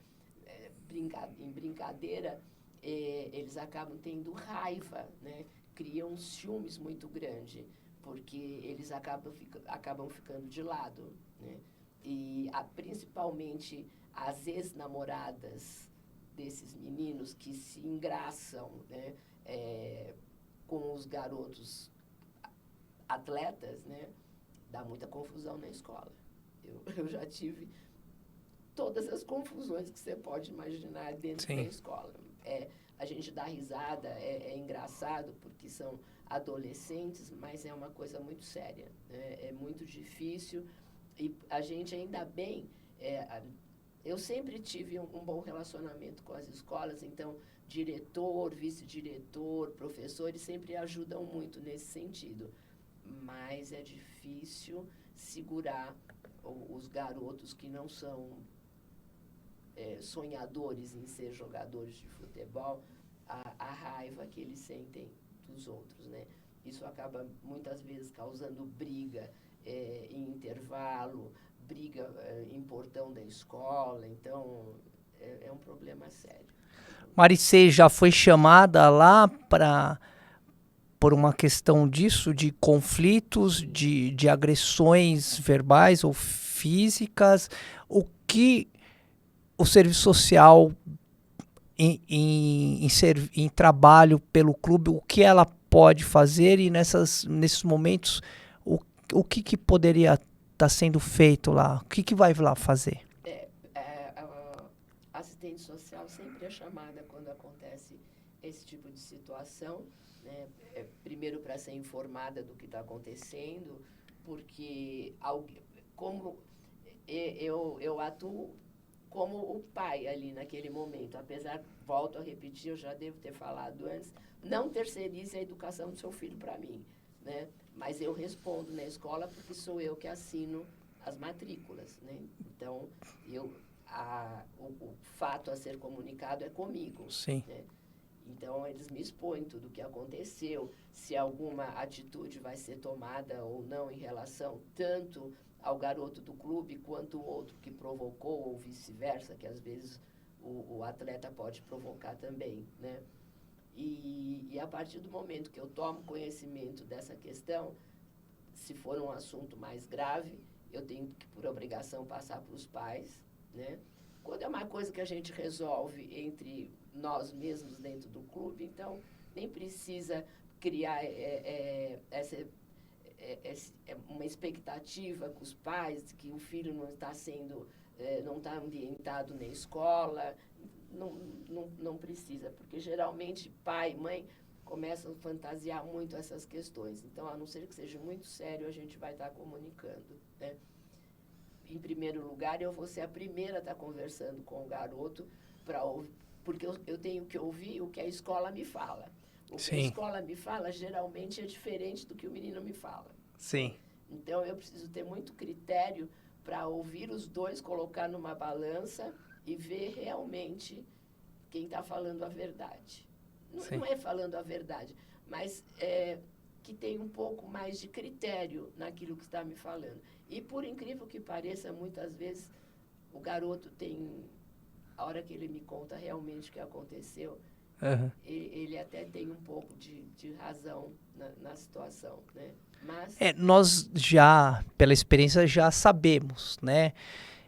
em brincadeira, eles acabam tendo raiva, né? Criam ciúmes muito grande, porque eles acabam ficando de lado, né? E principalmente as ex-namoradas desses meninos que se engraçam, né? Com os garotos atletas, né? Dá muita confusão na escola. Eu já tive todas as confusões que você pode imaginar dentro da escola. A gente dá risada, é engraçado, porque são adolescentes, mas é uma coisa muito séria, né? É muito difícil e a gente ainda bem... eu sempre tive um bom relacionamento com as escolas, então diretor, vice-diretor, professores sempre ajudam muito nesse sentido. Mas é difícil segurar os garotos que não são sonhadores em ser jogadores de futebol, a raiva que eles sentem dos outros, né? Isso acaba muitas vezes causando briga em intervalo, briga em portão da escola, então é um problema sério. Maricê já foi chamada lá por uma questão disso, de conflitos, de agressões verbais ou físicas, o que o serviço social em trabalho pelo clube, o que ela pode fazer e nesses momentos, o que poderia estar sendo feito lá? O que vai lá fazer? A assistente social sempre é chamada quando acontece esse tipo de situação, né? Primeiro para ser informada do que está acontecendo, porque como eu atuo como o pai ali naquele momento, apesar, volto a repetir, eu já devo ter falado antes, não terceirize a educação do seu filho para mim, né? Mas eu respondo na escola porque sou eu que assino as matrículas, né? Então, o fato a ser comunicado é comigo. Sim. Né? Então, eles me expõem tudo o que aconteceu, se alguma atitude vai ser tomada ou não em relação tanto ao garoto do clube quanto o outro que provocou ou vice-versa, que às vezes o atleta pode provocar também, né? E a partir do momento que eu tomo conhecimento dessa questão, se for um assunto mais grave, eu tenho que, por obrigação, passar para os pais, né? Quando é uma coisa que a gente resolve entre nós mesmos dentro do clube, então nem precisa criar uma expectativa com os pais que o filho não está sendo, não está ambientado na escola. Não precisa, porque geralmente pai e mãe começam a fantasiar muito essas questões. Então, a não ser que seja muito sério, a gente vai estar comunicando, né? Em primeiro lugar, eu vou ser a primeira a estar conversando com o garoto, porque eu tenho que ouvir o que a escola me fala. O que a escola me fala, geralmente, é diferente do que o menino me fala. Sim. Então, eu preciso ter muito critério para ouvir os dois, colocar numa balança e ver realmente quem está falando a verdade. Não é falando a verdade, mas que tem um pouco mais de critério naquilo que está me falando. E, por incrível que pareça, muitas vezes o garoto tem, a hora que ele me conta realmente o que aconteceu, ele até tem um pouco de razão na situação, né? Mas nós já, pela experiência, já sabemos, né?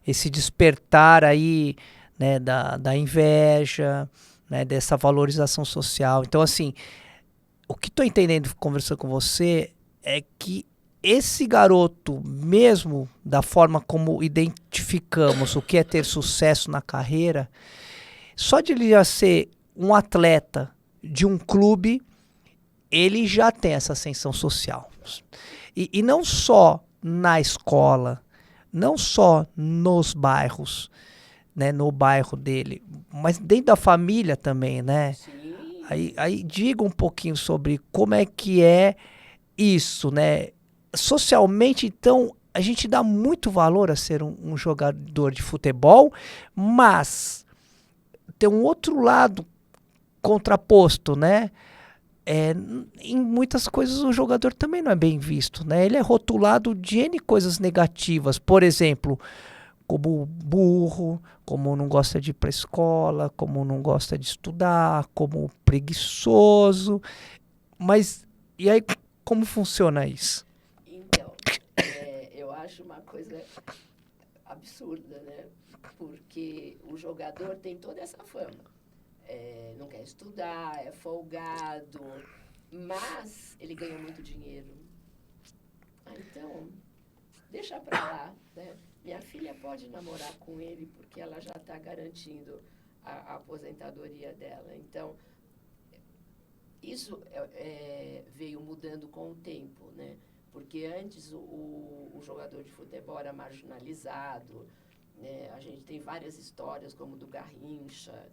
Esse despertar aí, né, da inveja, né, dessa valorização social. Então, assim, o que estou entendendo conversando com você é que esse garoto, mesmo da forma como identificamos o que é ter sucesso na carreira, só de ele já ser um atleta de um clube, ele já tem essa ascensão social. E não só na escola, não só nos bairros, né, no bairro dele, mas dentro da família também, né? sim, Aí diga um pouquinho sobre como é que é isso, né? Socialmente, então, a gente dá muito valor a ser um jogador de futebol, mas tem um outro lado contraposto, né? Em muitas coisas o jogador também não é bem visto, né? Ele é rotulado de N coisas negativas, por exemplo, como burro, como não gosta de ir para a escola, como não gosta de estudar, como preguiçoso. Mas e aí como funciona isso? então, eu acho uma coisa absurda, né? Porque o jogador tem toda essa fama. Não quer estudar, é folgado, mas ele ganha muito dinheiro. Então, deixa pra lá, né? Minha filha pode namorar com ele porque ela já está garantindo a aposentadoria dela. Então, isso veio mudando com o tempo, né? Porque antes o jogador de futebol era marginalizado, né? A gente tem várias histórias, como do Garrincha,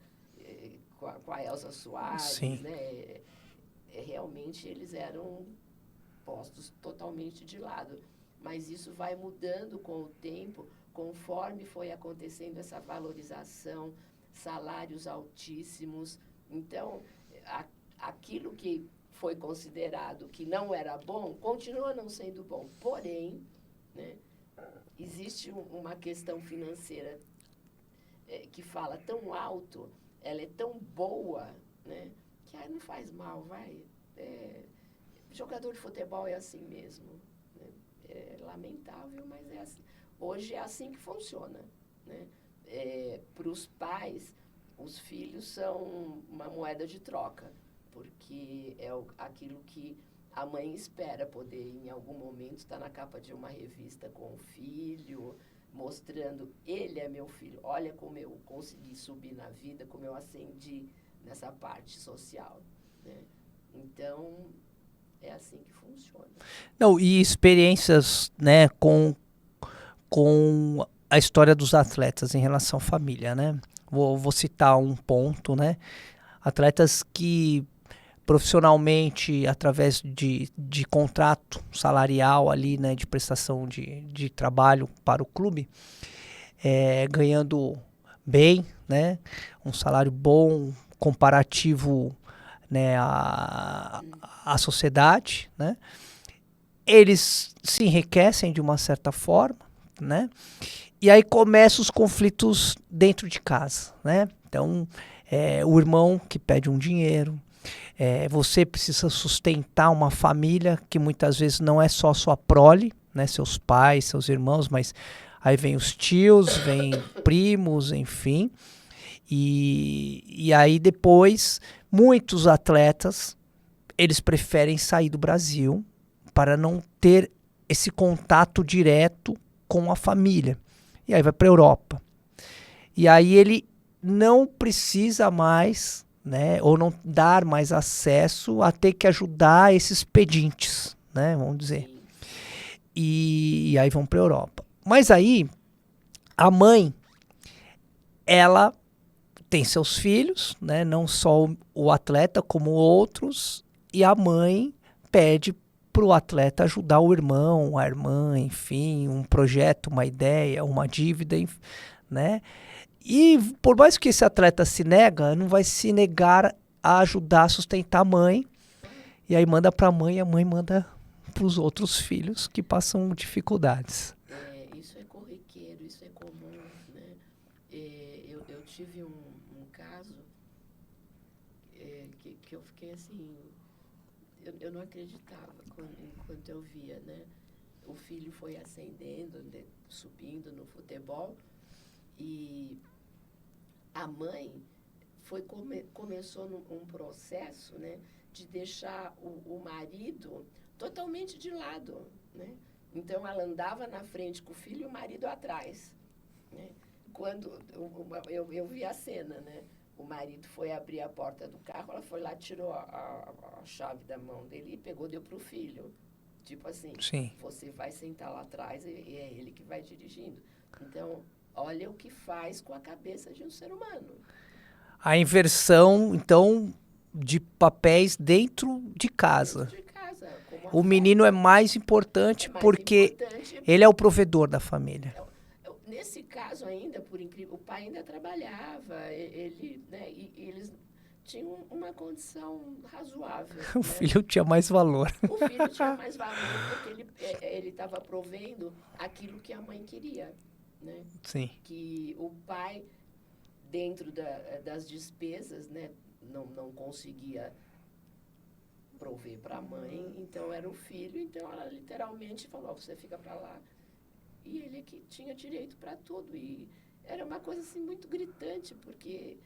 com a Elza Soares, Sim. né? Realmente eles eram postos totalmente de lado. Mas isso vai mudando com o tempo, conforme foi acontecendo essa valorização, salários altíssimos. Então, aquilo que foi considerado que não era bom, continua não sendo bom. Porém, né, existe uma questão financeira que fala tão alto, ela é tão boa, né, que não faz mal, vai. Jogador de futebol é assim mesmo. Né? É lamentável, mas é assim. Hoje é assim que funciona. né? Para os pais, os filhos são uma moeda de troca, porque é aquilo que a mãe espera poder, em algum momento, estar na capa de uma revista com o filho, mostrando, ele é meu filho, olha como eu consegui subir na vida, como eu ascendi nessa parte social, né? Então, é assim que funciona. Não, e experiências, né, com a história dos atletas em relação à família, né? Vou citar um ponto, né? Atletas que profissionalmente, através de contrato salarial ali, né, de prestação de trabalho para o clube, ganhando bem, né, um salário bom, comparativo, né, à sociedade, né, eles se enriquecem de uma certa forma, né, e aí começam os conflitos dentro de casa, né, então o irmão que pede um dinheiro, você precisa sustentar uma família que muitas vezes não é só sua prole, né, seus pais, seus irmãos, mas aí vem os tios, vem primos, enfim. E aí depois, muitos atletas, eles preferem sair do Brasil para não ter esse contato direto com a família. E aí vai para a Europa. E aí ele não precisa mais, né, ou não dar mais acesso a ter que ajudar esses pedintes, né, vamos dizer. E aí vão para a Europa. Mas aí a mãe, ela tem seus filhos, né, não só o atleta como outros, e a mãe pede para o atleta ajudar o irmão, a irmã, enfim, um projeto, uma ideia, uma dívida, né? E por mais que esse atleta se nega, não vai se negar a ajudar a sustentar a mãe. E aí manda para a mãe manda para os outros filhos que passam dificuldades. Isso é corriqueiro, isso é comum, né? Eu tive um caso que eu fiquei assim, eu não acreditava enquanto eu via, né? O filho foi ascendendo, né, subindo no futebol, e a mãe começou um processo, né, de deixar o marido totalmente de lado, né? Então ela andava na frente com o filho e o marido atrás, né? Quando eu vi a cena, né? O marido foi abrir a porta do carro, ela foi lá, tirou a chave da mão dele e pegou, deu para o filho. Tipo assim, Sim. Você vai sentar lá atrás e é ele que vai dirigindo. Então, olha o que faz com a cabeça de um ser humano. A inversão, então, de papéis dentro de casa. Dentro de casa, O menino é mais importante porque ele é o provedor da família. Nesse caso ainda, por incrível, o pai ainda trabalhava, ele, né, e eles tinham uma condição razoável. O né? filho tinha mais valor. O filho tinha mais valor porque ele estava provendo aquilo que a mãe queria, né? Sim. Que o pai, dentro das despesas, né, não conseguia prover para a mãe, então era o filho, então ela literalmente falou, você fica para lá. E ele é que tinha direito para tudo. E era uma coisa assim muito gritante, porque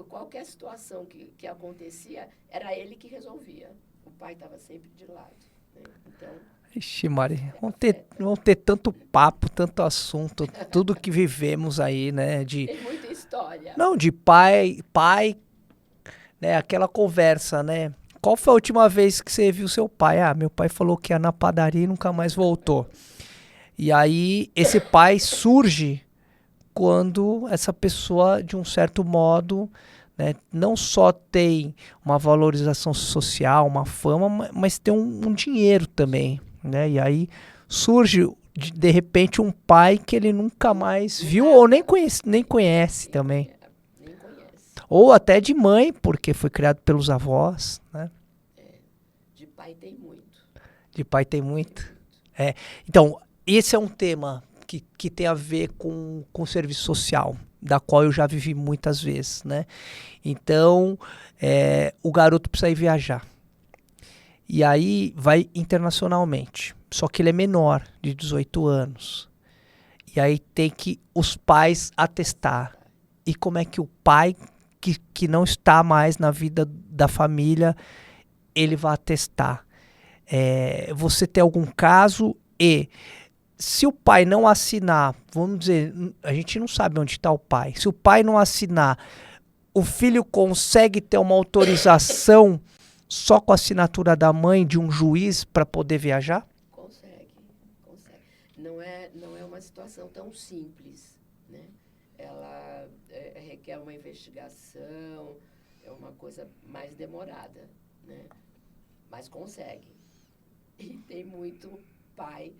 qualquer situação que acontecia, era ele que resolvia. O pai estava sempre de lado. Né? Então, Ixi, Mari, vão ter tanto papo, tanto assunto, tudo que vivemos aí, né? tem muita história. Não, de pai, né? Aquela conversa, né? Qual foi a última vez que você viu seu pai? Ah, meu pai falou que ia na padaria e nunca mais voltou. E aí esse pai surge quando essa pessoa, de um certo modo, né, não só tem uma valorização social, uma fama, mas tem um dinheiro também, né? E aí surge, de repente, um pai que ele nunca mais viu ou nem conhece também. Nem conhece. Ou até de mãe, porque foi criado pelos avós, né? De pai tem muito. De pai tem muito. Então, esse é um tema que tem a ver com o serviço social, da qual eu já vivi muitas vezes, né? Então, o garoto precisa ir viajar. E aí vai internacionalmente. Só que ele é menor, de 18 anos. E aí tem que os pais atestar. E como é que o pai, que não está mais na vida da família, ele vai atestar? Você tem algum caso e se o pai não assinar, vamos dizer, a gente não sabe onde está o pai. Se o pai não assinar, o filho consegue ter uma autorização só com a assinatura da mãe de um juiz para poder viajar? Consegue. Não é uma situação tão simples, né? Ela requer uma investigação, é uma coisa mais demorada, né? Mas consegue. E tem muito pai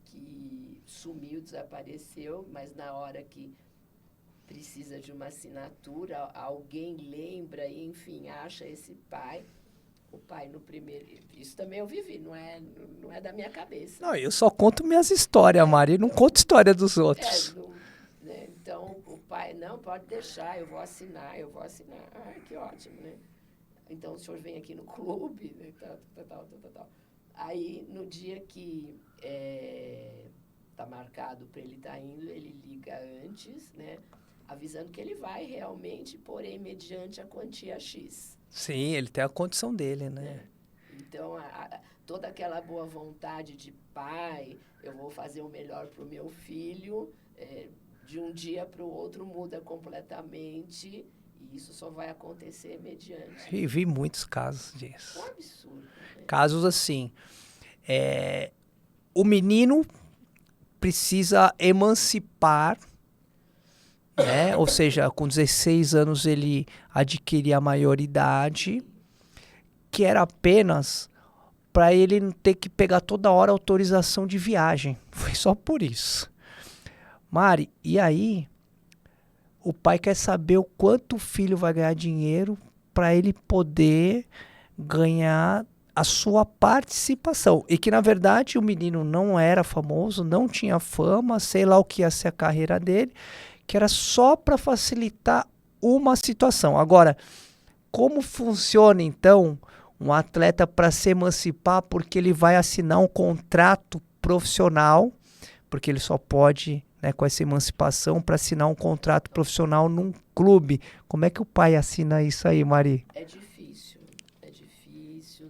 que sumiu, desapareceu, mas na hora que precisa de uma assinatura, alguém lembra e, enfim, acha esse pai. O pai no primeiro... Isso também eu vivi, não é da minha cabeça. Não, eu só conto minhas histórias, Mari, não conto história dos outros. Né? Então, o pai, não, pode deixar, eu vou assinar. Ah, que ótimo, né? Então, o senhor vem aqui no clube, né? Tal. Aí, no dia que está marcado para ele estar indo, ele liga antes, né? Avisando que ele vai realmente, porém, mediante a quantia X. Sim, ele tem a condição dele, né? Então, toda aquela boa vontade de pai, eu vou fazer o melhor para o meu filho, de um dia para o outro muda completamente, e isso só vai acontecer mediante. E vi muitos casos disso. É um absurdo. Né? Casos assim, o menino precisa emancipar, né? Ou seja, com 16 anos ele adquiria a maioridade, que era apenas para ele não ter que pegar toda hora autorização de viagem. Foi só por isso. Mari, e aí o pai quer saber o quanto o filho vai ganhar dinheiro para ele poder ganhar a sua participação. E que, na verdade, o menino não era famoso, não tinha fama, sei lá o que ia ser a carreira dele, que era só para facilitar uma situação. Agora, como funciona, então, um atleta para se emancipar, porque ele vai assinar um contrato profissional, porque ele só pode, né, com essa emancipação, para assinar um contrato profissional num clube. Como é que o pai assina isso aí, Mari? É difícil,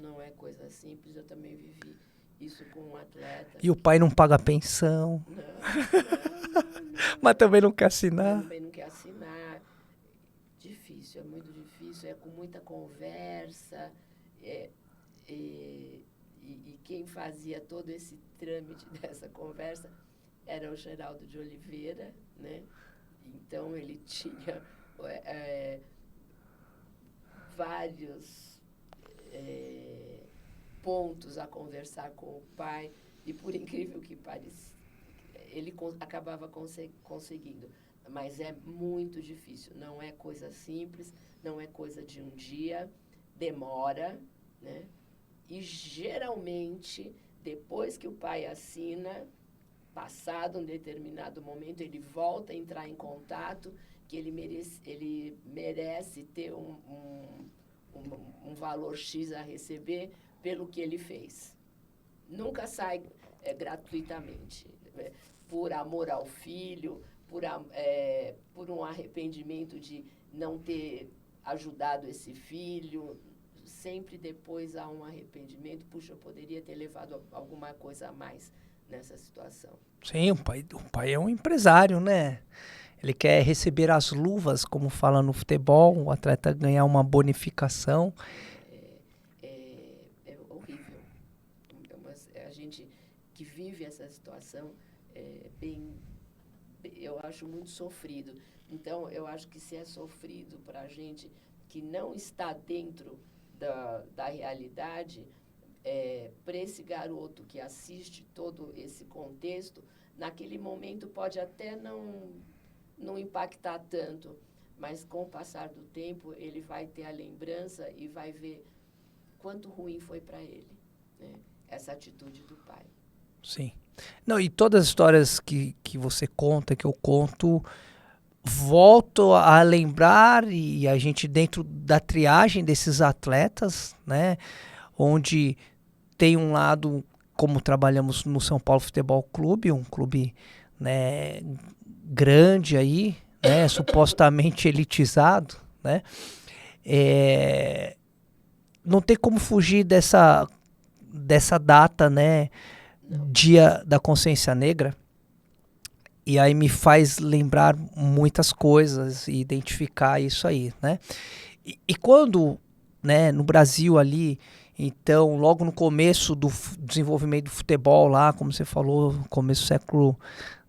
não é coisa simples. Eu também vivi isso com um atleta. E o pai não paga pensão. Não. Mas também não quer assinar. Também não quer assinar. Difícil, é muito difícil, é com muita conversa. E quem fazia todo esse trâmite dessa conversa era o Geraldo de Oliveira, né? Então, ele tinha vários pontos a conversar com o pai, e por incrível que pareça, ele acabava conseguindo. Mas é muito difícil, não é coisa simples, não é coisa de um dia, demora, né? E geralmente, depois que o pai assina, passado um determinado momento, ele volta a entrar em contato, que ele merece ter um valor X a receber pelo que ele fez. Nunca sai gratuitamente, por amor ao filho, por um arrependimento de não ter ajudado esse filho. Sempre depois há um arrependimento. Puxa, eu poderia ter levado alguma coisa a mais nessa situação. Sim, o pai é um empresário, né? Ele quer receber as luvas, como fala no futebol, o atleta ganhar uma bonificação. É horrível. A gente que vive essa situação eu acho muito sofrido. Então, eu acho que se é sofrido para a gente que não está dentro da realidade, para esse garoto que assiste todo esse contexto, naquele momento pode até não impactar tanto, mas com o passar do tempo ele vai ter a lembrança e vai ver quanto ruim foi para ele, né? Essa atitude do pai. Sim. Não, e todas as histórias que você conta, que eu conto, volto a lembrar, e a gente dentro da triagem desses atletas, né, onde tem um lado, como trabalhamos no São Paulo Futebol Clube, um clube né, grande aí, né, supostamente elitizado, né, não tem como fugir dessa data, né, Dia da Consciência Negra, e aí me faz lembrar muitas coisas e identificar isso aí, né, e quando, né, no Brasil ali, então, logo no começo do desenvolvimento do futebol lá, como você falou, começo do século,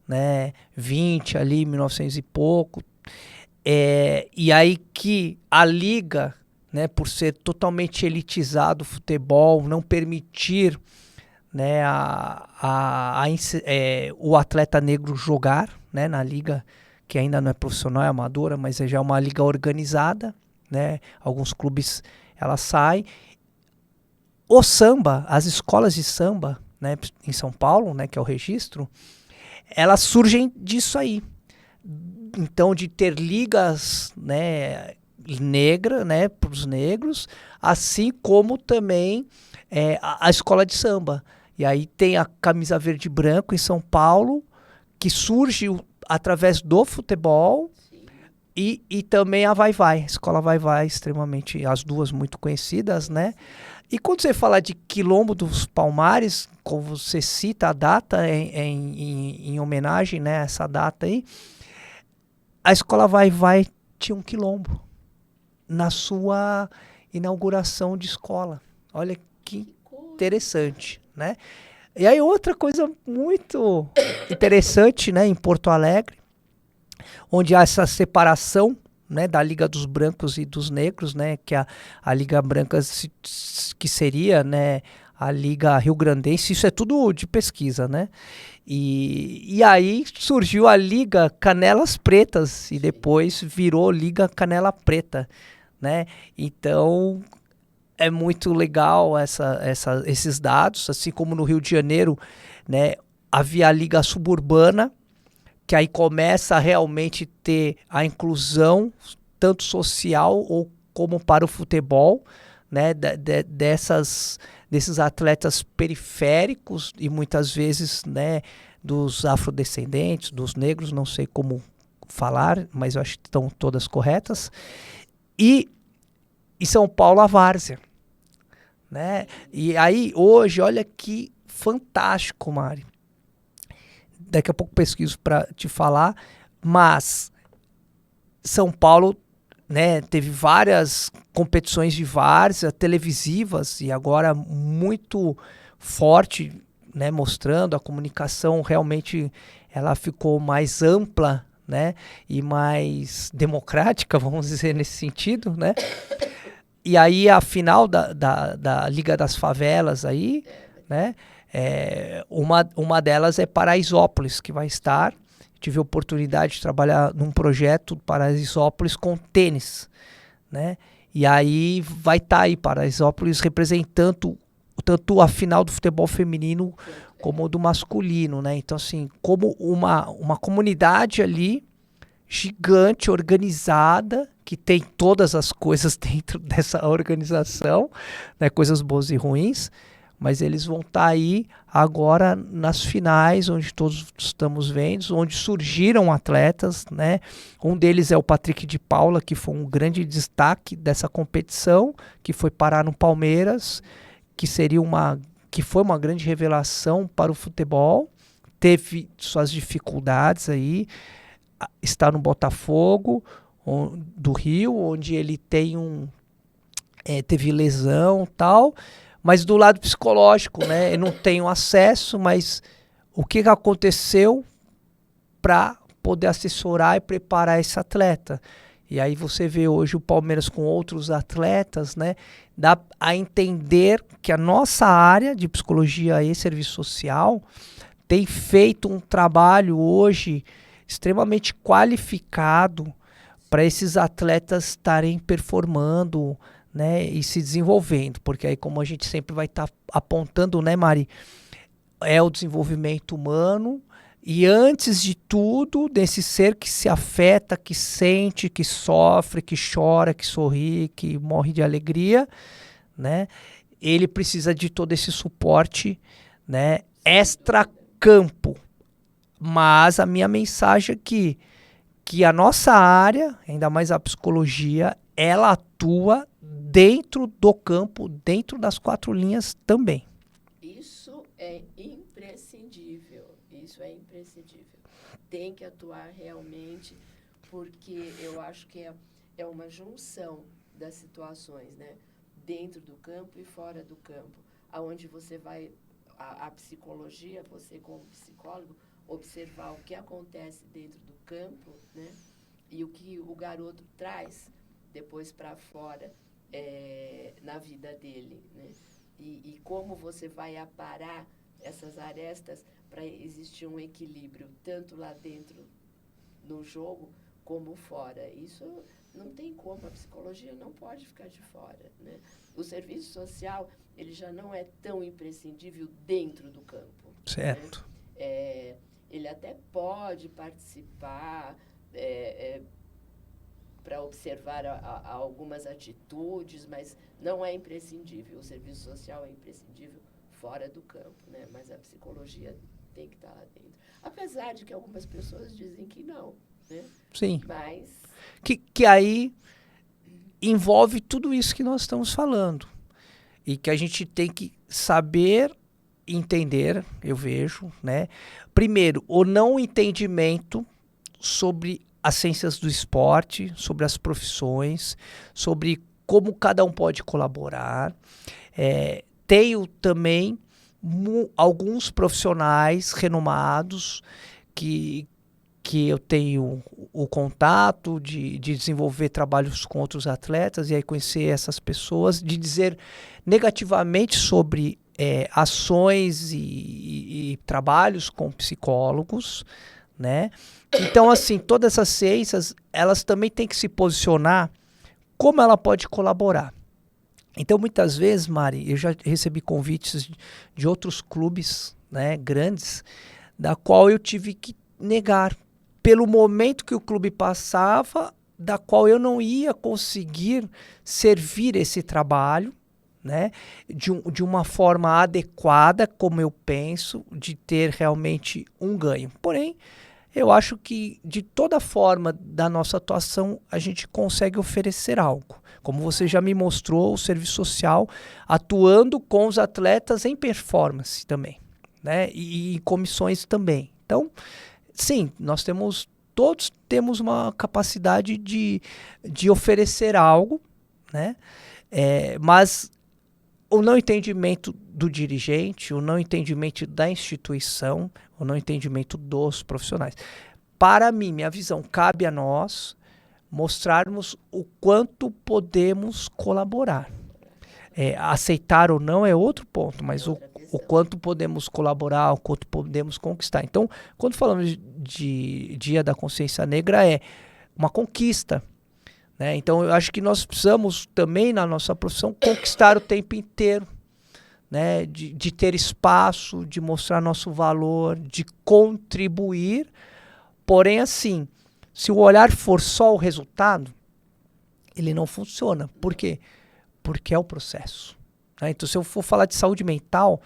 né, 20 ali, 1900 e pouco, e aí que a liga, né, por ser totalmente elitizado o futebol, não permitir, né, o atleta negro jogar, né, na liga que ainda não é profissional, é amadora, mas já é uma liga organizada, né, alguns clubes ela sai. O samba, as escolas de samba, né, em São Paulo, né, que é o registro, elas surgem disso aí. Então, de ter ligas, né, né, para os negros, assim como também a escola de samba. E aí tem a camisa verde e branco em São Paulo, que surge através do futebol, e também a Vai-Vai, a escola Vai-Vai, extremamente, as duas muito conhecidas, né? E quando você fala de Quilombo dos Palmares, como você cita a data em homenagem, né, a essa data aí, a escola Vai-Vai tinha um quilombo na sua inauguração de escola. Olha que interessante, né? E aí outra coisa muito interessante, né, em Porto Alegre, onde há essa separação, né, da Liga dos Brancos e dos Negros, né, que a Liga Branca que seria, né, a Liga Rio-Grandense, isso é tudo de pesquisa, né? E aí surgiu a Liga Canelas Pretas e depois virou Liga Canela Preta, né? Então é muito legal esses dados, assim como no Rio de Janeiro, né, havia a Liga Suburbana, que aí começa a realmente ter a inclusão, tanto social ou como para o futebol, né, desses atletas periféricos e muitas vezes, né, dos afrodescendentes, dos negros, não sei como falar, mas eu acho que estão todas corretas. E em São Paulo, a várzea, né? E aí, hoje, olha que fantástico, Mari. Daqui a pouco pesquiso para te falar, mas São Paulo, né, teve várias competições de várzea televisivas e agora muito forte, né, mostrando a comunicação realmente ela ficou mais ampla, né, e mais democrática, vamos dizer nesse sentido, né? E aí a final da Liga das Favelas aí, né? Uma delas é Paraisópolis, que vai estar. Tive a oportunidade de trabalhar num projeto Paraisópolis com tênis, né? E aí vai estar aí Paraisópolis representando tanto a final do futebol feminino como do masculino, né? Então, assim, como uma comunidade ali gigante, organizada, que tem todas as coisas dentro dessa organização, né? Coisas boas e ruins, mas eles vão estar aí agora nas finais, onde todos estamos vendo, onde surgiram atletas, né? Um deles é o Patrick de Paula, que foi um grande destaque dessa competição, que foi parar no Palmeiras, que foi uma grande revelação para o futebol, teve suas dificuldades aí, está no Botafogo do Rio, onde ele tem teve lesão e tal, mas do lado psicológico, né? Eu não tenho acesso, mas o que aconteceu para poder assessorar e preparar esse atleta? E aí você vê hoje o Palmeiras com outros atletas, né? Dá a entender que a nossa área de psicologia e serviço social tem feito um trabalho hoje extremamente qualificado para esses atletas estarem performando, né, e se desenvolvendo, porque aí como a gente sempre vai estar apontando, né, Mari, é o desenvolvimento humano e antes de tudo desse ser que se afeta, que sente, que sofre, que chora, que sorri, que morre de alegria, né, ele precisa de todo esse suporte, né, extra-campo, Mas a minha mensagem é que a nossa área, ainda mais a psicologia, ela atua dentro do campo, dentro das 4 linhas também. Isso é imprescindível. Isso é imprescindível. Tem que atuar realmente, porque eu acho que é uma junção das situações, né? Dentro do campo e fora do campo, aonde você vai, a psicologia, você como psicólogo, observar o que acontece dentro do campo, né? E o que o garoto traz depois para fora na vida dele, né? E como você vai aparar essas arestas para existir um equilíbrio, tanto lá dentro no jogo, como fora. Isso não tem como, a psicologia não pode ficar de fora, né? O serviço social, ele já não é tão imprescindível dentro do campo. Certo. Né? Ele até pode participar para observar algumas atitudes, mas não é imprescindível. O serviço social é imprescindível fora do campo, né? Mas a psicologia tem que estar lá dentro. Apesar de que algumas pessoas dizem que não, né? Sim. Mas... Que aí envolve tudo isso que nós estamos falando. E que a gente tem que saber entender, eu vejo, né? Primeiro, o não entendimento sobre as ciências do esporte, sobre as profissões, sobre como cada um pode colaborar. Tenho também alguns profissionais renomados que eu tenho o contato de desenvolver trabalhos com outros atletas e aí conhecer essas pessoas, de dizer negativamente sobre ações e trabalhos com psicólogos, né? Então, assim, todas essas ciências, elas também têm que se posicionar como ela pode colaborar. Então, muitas vezes, Mari, eu já recebi convites de outros clubes, né, grandes, da qual eu tive que negar pelo momento que o clube passava, da qual eu não ia conseguir servir esse trabalho, né, de uma forma adequada, como eu penso, de ter realmente um ganho. Porém, eu acho que de toda forma da nossa atuação a gente consegue oferecer algo. Como você já me mostrou, o serviço social atuando com os atletas em performance também, né? E em comissões também. Então, sim, todos temos uma capacidade de oferecer algo, né? Mas o não entendimento do dirigente, o não entendimento da instituição, o não entendimento dos profissionais. Para mim, minha visão, cabe a nós mostrarmos o quanto podemos colaborar. Aceitar ou não é outro ponto, mas o quanto podemos colaborar, o quanto podemos conquistar. Então, quando falamos de Dia da Consciência Negra, é uma conquista, né? Então, eu acho que nós precisamos também, na nossa profissão, conquistar o tempo inteiro, né? De ter espaço, de mostrar nosso valor, de contribuir. Porém, assim, se o olhar for só o resultado, ele não funciona. Por quê? Porque é o processo, né? Então, se eu for falar de saúde mental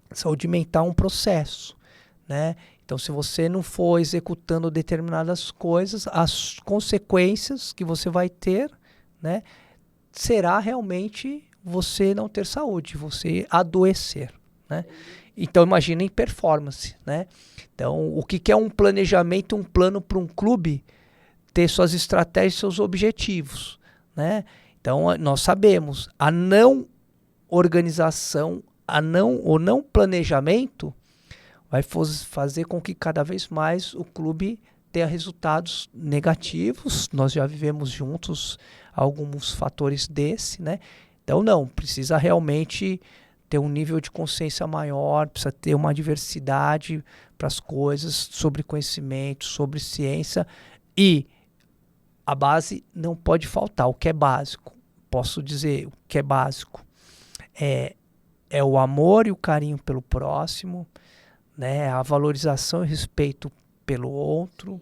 é um processo, né? Então, se você não for executando determinadas coisas, as consequências que você vai ter, né, será realmente você não ter saúde, você adoecer, né? Então, imagina em performance, né? Então, o que é um planejamento, um plano para um clube ter suas estratégias, seus objetivos, né? Então, nós sabemos, a não organização, o não planejamento vai fazer com que cada vez mais o clube tenha resultados negativos. Nós já vivemos juntos alguns fatores desse, né? Então, não, precisa realmente ter um nível de consciência maior, precisa ter uma diversidade para as coisas, sobre conhecimento, sobre ciência, e a base não pode faltar. O que é básico? Posso dizer, o que é básico é o amor e o carinho pelo próximo, né? A valorização e respeito pelo outro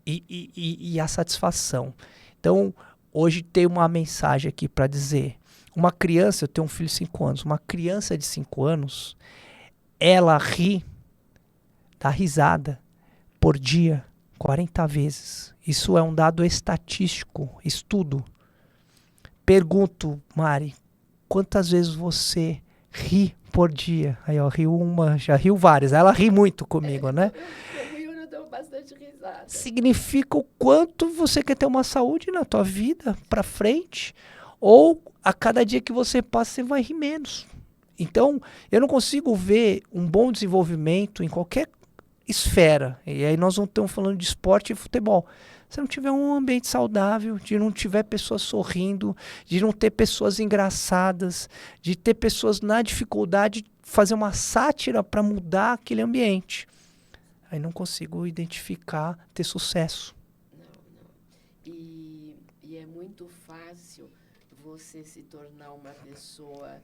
e a satisfação. Então, hoje tem uma mensagem aqui para dizer. Uma criança, eu tenho um filho de 5 anos, uma criança de 5 anos, ela ri, dá risada por dia? 40 vezes. Isso é um dado estatístico, estudo. Pergunto, Mari, quantas vezes você ri por dia? Aí, ó, riu uma, já riu várias. Ela ri muito comigo, né? Eu dou bastante risada. Significa o quanto você quer ter uma saúde na tua vida pra frente, ou a cada dia que você passa, você vai rir menos. Então, eu não consigo ver um bom desenvolvimento em qualquer esfera. E aí nós não estamos falando de esporte e futebol. Se não tiver um ambiente saudável, de não tiver pessoas sorrindo, de não ter pessoas engraçadas, de ter pessoas na dificuldade, fazer uma sátira para mudar aquele ambiente. Aí não consigo identificar, ter sucesso. E é muito fácil você se tornar uma pessoa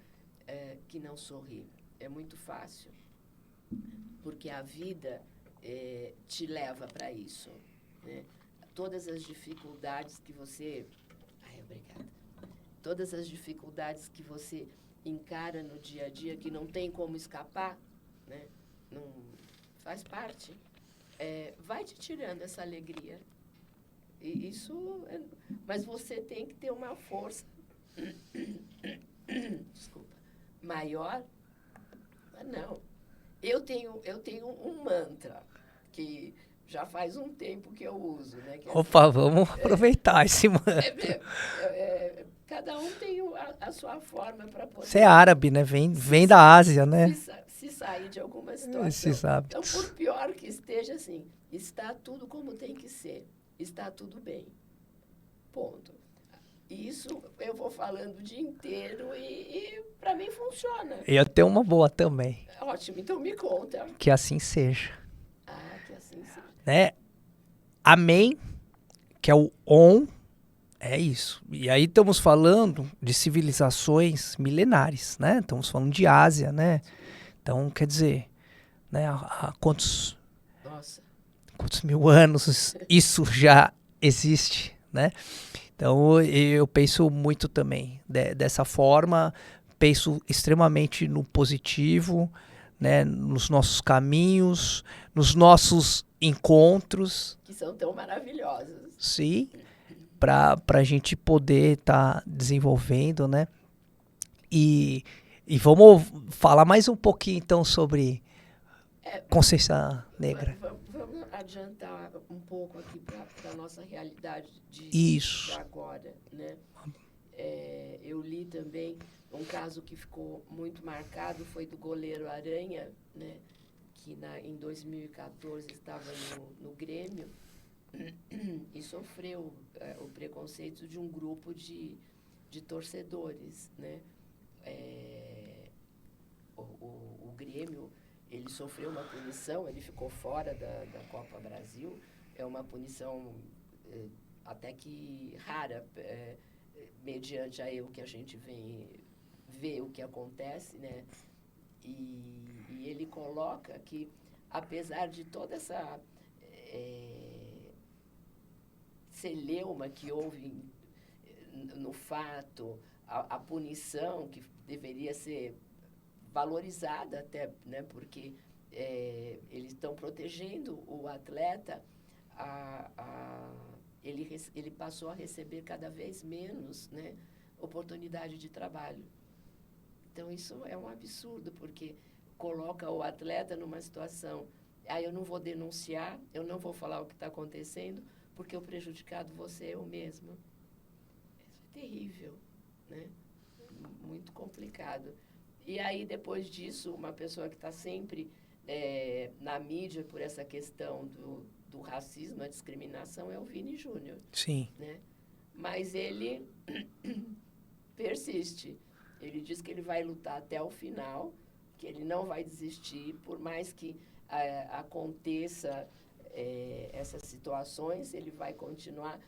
que não sorri. É muito fácil. Porque a vida te leva para isso, né? Todas as dificuldades que você... Ai, obrigada. Todas as dificuldades que você encara no dia a dia, que não tem como escapar, né? Não faz parte. Vai te tirando essa alegria. E isso... Mas você tem que ter uma força... Desculpa. Maior? Mas não. Eu tenho um mantra que já faz um tempo que eu uso, né? Que Opa, vamos aproveitar esse mantra. Cada um tem a sua forma para poder... Você é árabe, né? Vem da Ásia, né? Se sair de alguma situação. Esses hábitos. Então, por pior que esteja, assim, está tudo como tem que ser. Está tudo bem. Ponto. Isso eu vou falando o dia inteiro e para mim funciona. Eu tenho uma boa também. Ótimo, então me conta. Que assim seja. Que assim seja. Né? Amém, que é o on, é isso. E aí estamos falando de civilizações milenares, né? Estamos falando de Ásia, né? Então, quer dizer, né, há quantos mil anos isso já existe, né? Então, eu penso muito também dessa forma, penso extremamente no positivo, né, nos nossos caminhos, nos nossos encontros. Que são tão maravilhosos. Sim, para a gente poder estar desenvolvendo, né? E vamos falar mais um pouquinho, então, sobre consciência negra. Vamos adiantar um pouco aqui para a nossa realidade de agora, né? Eu li também um caso que ficou muito marcado, foi do goleiro Aranha, né? Que em 2014 estava no Grêmio e sofreu o preconceito de um grupo de torcedores, né? O Grêmio, ele sofreu uma punição, ele ficou fora da Copa Brasil. É uma punição até que rara, mediante aí o que a gente vê o que acontece, né? E ele coloca que, apesar de toda essa celeuma que houve no fato, a punição que deveria ser valorizada até, né? Porque eles estão protegendo o atleta, ele passou a receber cada vez menos, né, oportunidade de trabalho. Então, isso é um absurdo, porque coloca o atleta numa situação, eu não vou denunciar, eu não vou falar o que está acontecendo, porque o prejudicado você é eu mesmo. Isso é terrível, né? Muito complicado. E aí, depois disso, uma pessoa que está sempre na mídia por essa questão do racismo, a discriminação, é o Vini Júnior. Sim. Né? Mas ele persiste. Ele diz que ele vai lutar até o final, que ele não vai desistir, por mais que aconteça essas situações, ele vai continuar.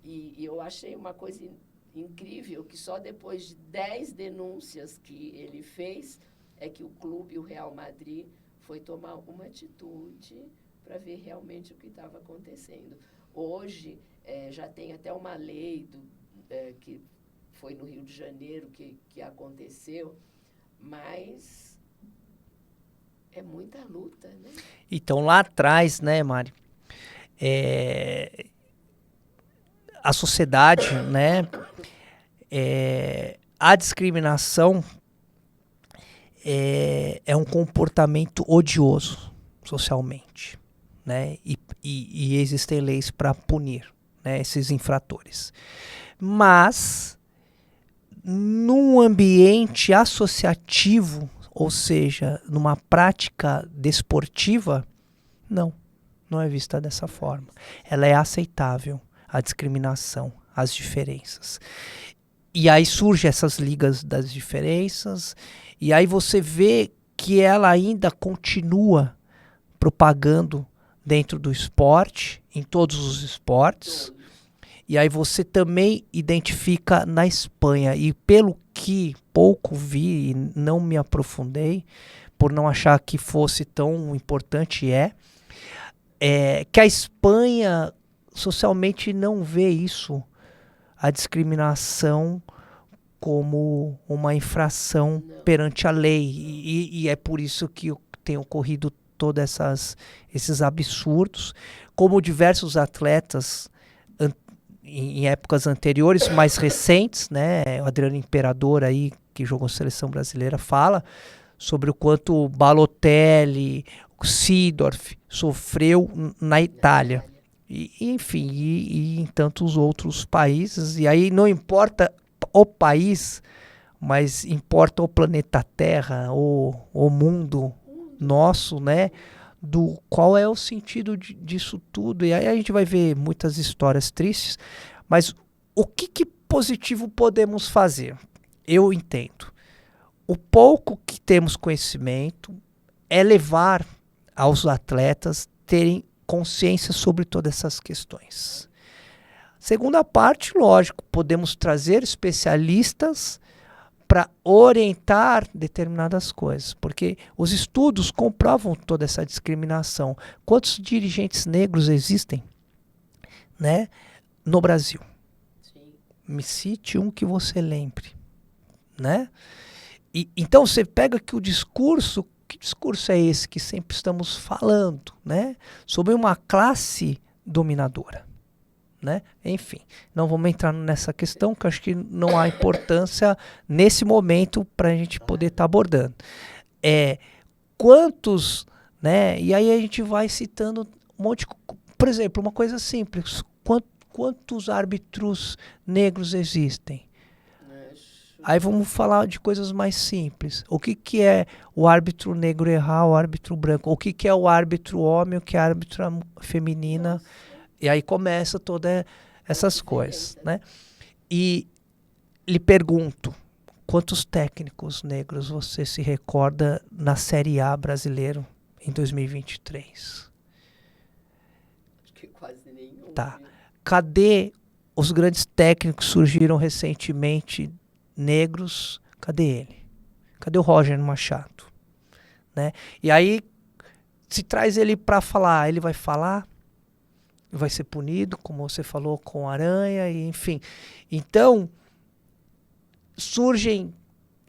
E eu achei uma coisa incrível, que só depois de 10 denúncias que ele fez, é que o clube, o Real Madrid, foi tomar uma atitude para ver realmente o que estava acontecendo. Hoje, já tem até uma lei que foi no Rio de Janeiro que aconteceu, mas é muita luta, né? Então, lá atrás, né, Mari, A sociedade, né, a discriminação é um comportamento odioso socialmente, né, e existem leis para punir, né, esses infratores. Mas num ambiente associativo, ou seja, numa prática desportiva, não é vista dessa forma. Ela é aceitável, a discriminação, as diferenças. E aí surgem essas ligas das diferenças, e aí você vê que ela ainda continua propagando dentro do esporte, em todos os esportes. E aí você também identifica na Espanha, e pelo que pouco vi e não me aprofundei, por não achar que fosse tão importante, que a Espanha socialmente não vê isso, a discriminação, como uma infração perante a lei. E é por isso que tem ocorrido todos esses absurdos, como diversos atletas em épocas anteriores, mais recentes, né? O Adriano Imperador aí, que jogou seleção brasileira, fala sobre o quanto o Balotelli, o Seedorf sofreu na Itália. Enfim, e em tantos outros países. E aí não importa o país, mas importa o planeta Terra, o mundo nosso, né? Do qual é o sentido disso tudo. E aí a gente vai ver muitas histórias tristes, mas o que positivo podemos fazer? Eu entendo. O pouco que temos conhecimento é levar aos atletas terem consciência sobre todas essas questões. Segunda parte, lógico, podemos trazer especialistas para orientar determinadas coisas, porque os estudos comprovam toda essa discriminação. Quantos dirigentes negros existem, né, no Brasil? Sim. Me cite um que você lembre, né? Então você pega que o discurso, que discurso é esse que sempre estamos falando, né, sobre uma classe dominadora, né? Enfim, não vamos entrar nessa questão, que eu acho que não há importância nesse momento para a gente poder estar abordando. Quantos, né? E aí a gente vai citando um monte de, por exemplo, uma coisa simples: quantos árbitros negros existem? Aí vamos falar de coisas mais simples. O que é o árbitro negro errar, o árbitro branco? O que é o árbitro homem, o que é a árbitra feminina? Nossa. E aí começa todas essas coisas, né? E lhe pergunto, quantos técnicos negros você se recorda na Série A brasileiro em 2023? Acho que quase nenhum. Tá. Cadê os grandes técnicos que surgiram recentemente negros? Cadê ele? Cadê o Roger Machado? Né? E aí, se traz ele para falar, ele vai falar, vai ser punido, como você falou, com aranha, e enfim. Então, surgem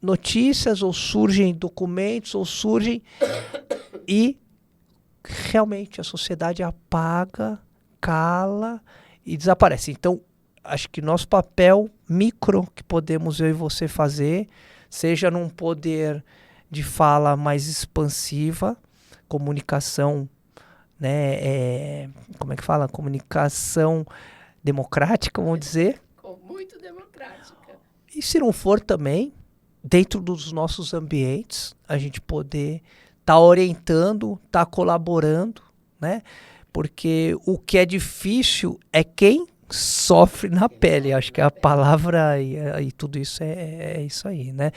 notícias, ou surgem documentos, ou surgem e realmente a sociedade apaga, cala e desaparece. Então, acho que nosso papel micro que podemos eu e você fazer, seja num poder de fala mais expansiva, comunicação, né, como é que fala? Comunicação democrática, vamos dizer. Muito democrática. E se não for também, dentro dos nossos ambientes, a gente poder estar orientando, estar colaborando, né? Porque o que é difícil é quem sofre na pele. Acho que a palavra e tudo isso é isso aí, né?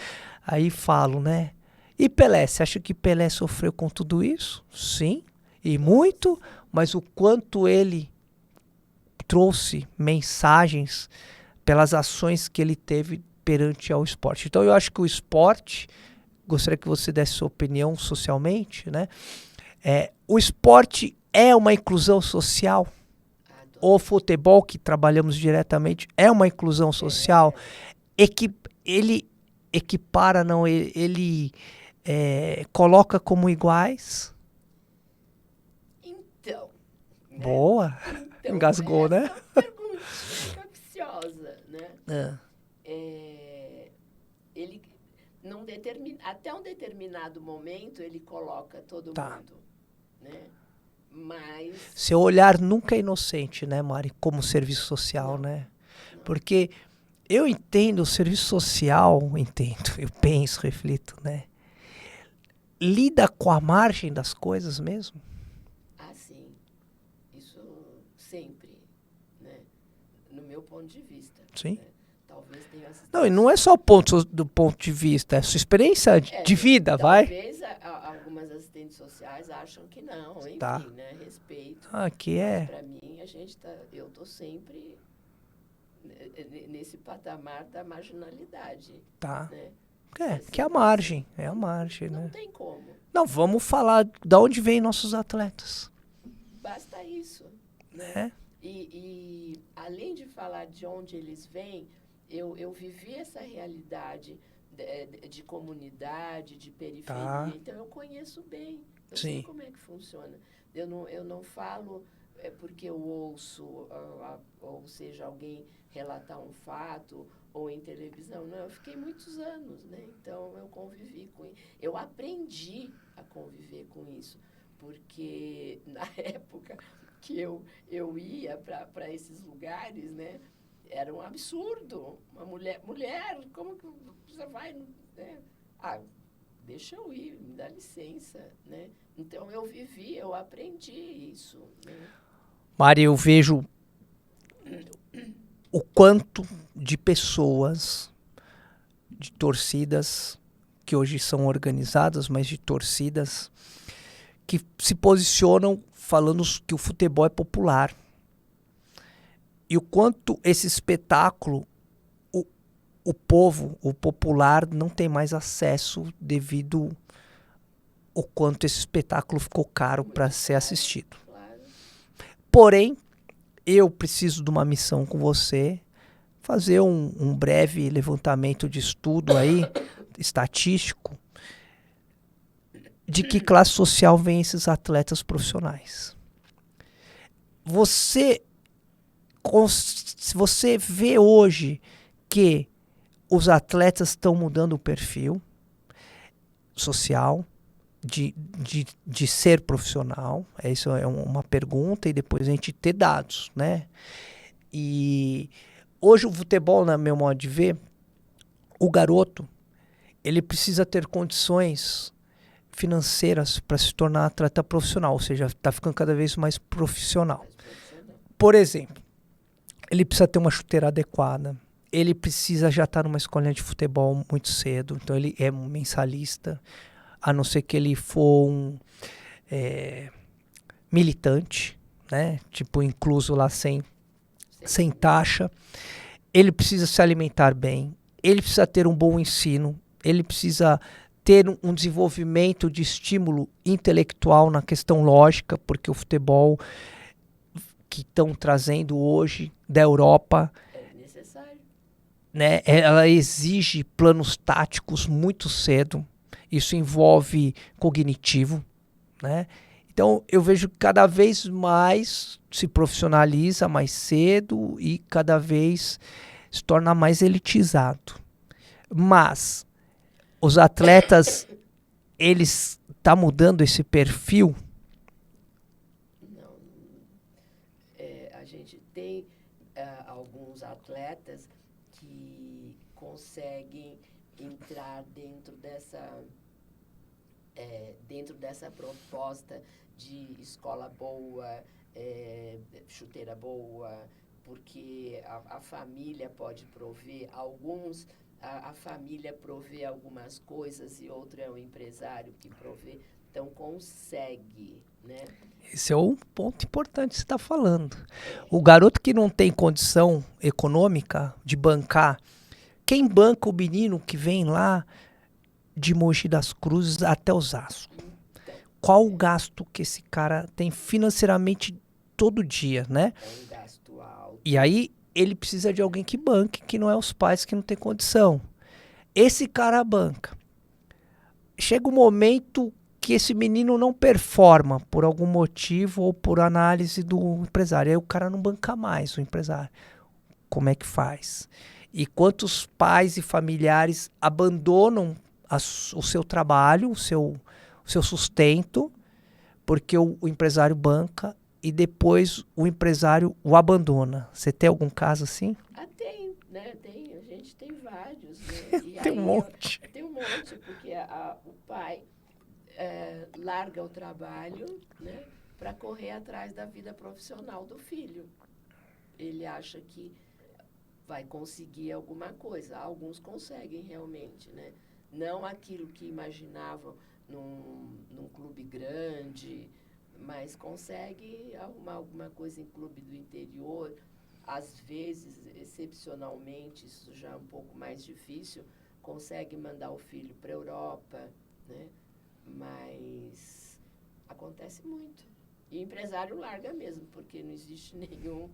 Aí falo, né? E Pelé, você acha que Pelé sofreu com tudo isso? Sim, e muito, mas o quanto ele trouxe mensagens pelas ações que ele teve perante ao esporte. Então eu acho que o esporte, gostaria que você desse sua opinião socialmente, né? O esporte é uma inclusão social. O futebol, que trabalhamos diretamente, é uma inclusão social. Ele equipara, não, ele coloca como iguais. Então, Boa. Então, Engasgou, né? essa perguntinha capciosa, né? Ele até um determinado momento ele coloca todo Tá. mundo, né? Mas Seu olhar nunca é inocente, né, Mari? Como serviço social, Não. né? Porque eu entendo o serviço social, eu penso, reflito, né? Lida com a margem das coisas mesmo? assim, isso sempre, né? No meu ponto de vista. Sim. Né? Talvez tenha assistência. Não, e não é só do ponto de vista, é sua experiência de vida, vai? Talvez algumas assistentes sociais acham que não, enfim, Tá. né? Respeito. Aqui Mas é. para mim, eu tô sempre nesse patamar da marginalidade, Tá. né? Que é a margem, é a margem, Não né? tem como. Não, vamos falar de onde vêm nossos atletas, Basta isso. né? E além de falar de onde eles vêm, eu vivi essa realidade de comunidade, de periferia, Tá. então eu conheço bem, eu Sim. sei como é que funciona. Eu não falo porque eu ouço, ou seja, alguém relatar um fato ou em televisão. Não, eu fiquei muitos anos, né? Então eu convivi com isso. Eu aprendi a conviver com isso, porque na época que eu ia para esses lugares, né? Era um absurdo. Uma mulher, como que você vai, né? Ah, deixa eu ir, me dá licença, né? Então eu vivi, eu aprendi isso, né? Mari, eu vejo o quanto de pessoas, de torcidas, que hoje são organizadas, mas de torcidas, que se posicionam falando que o futebol é popular. E o quanto esse espetáculo, o povo, o popular, não tem mais acesso devido ao quanto esse espetáculo ficou caro para ser assistido. Claro. Porém, eu preciso de uma missão com você, fazer um breve levantamento de estudo aí, estatístico, de que classe social vêm esses atletas profissionais. Você vê hoje que os atletas estão mudando o perfil social de ser profissional. Isso é uma pergunta e depois a gente ter dados, né? E hoje o futebol, na meu modo de ver, o garoto, ele precisa ter condições financeiras para se tornar atleta profissional, ou seja, está ficando cada vez mais profissional. Por exemplo, ele precisa ter uma chuteira adequada, ele precisa já estar numa escolinha de futebol muito cedo, então ele é um mensalista, a não ser que ele for um militante, né? Tipo, incluso lá sem taxa. Ele precisa se alimentar bem, ele precisa ter um bom ensino, ele precisa ter um desenvolvimento de estímulo intelectual na questão lógica, porque o futebol que estão trazendo hoje da Europa, É necessário. né, ela exige planos táticos muito cedo. Isso envolve cognitivo, né? Então eu vejo que cada vez mais se profissionaliza mais cedo e cada vez se torna mais elitizado. Mas os atletas, eles estão mudando esse perfil? Não. A gente tem alguns atletas que conseguem entrar dentro dessa proposta de escola boa, chuteira boa, porque a família pode prover alguns. A família provê algumas coisas e outro é o empresário que provê, então consegue, né? Esse é um ponto importante que você está falando. O garoto que não tem condição econômica de bancar, quem banca o menino que vem lá de Mogi das Cruzes até Osasco? Qual o gasto que esse cara tem financeiramente todo dia, né? É um gasto alto. E aí ele precisa de alguém que banque, que não é os pais que não tem condição. Esse cara banca. Chega um momento que esse menino não performa por algum motivo ou por análise do empresário. Aí o cara não banca mais o empresário. Como é que faz? E quantos pais e familiares abandonam o seu trabalho, o seu sustento, porque o empresário banca e depois o empresário o abandona. Você tem algum caso assim? Tem, né? A gente tem vários, né? E Tem um monte. Tem um monte, porque o pai larga o trabalho, né, para correr atrás da vida profissional do filho. Ele acha que vai conseguir alguma coisa. Alguns conseguem realmente, né? Não aquilo que imaginavam num clube grande, mas consegue arrumar alguma coisa em clube do interior. Às vezes, excepcionalmente, isso já é um pouco mais difícil, consegue mandar o filho para a Europa, né? Mas acontece muito. E o empresário larga mesmo, porque não existe nenhum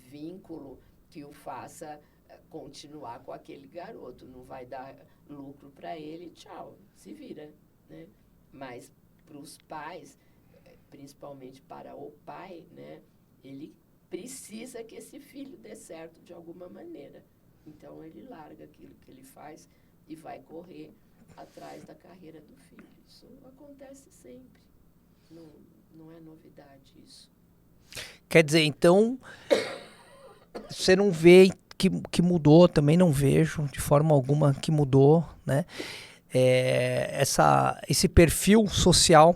vínculo que o faça continuar com aquele garoto. Não vai dar lucro para ele, tchau, se vira, né? Mas para os pais, principalmente para o pai, né, ele precisa que esse filho dê certo de alguma maneira. Então ele larga aquilo que ele faz e vai correr atrás da carreira do filho. Isso acontece sempre. Não é novidade isso. Quer dizer, então, você não vê que mudou, também não vejo de forma alguma que mudou, né? Esse perfil social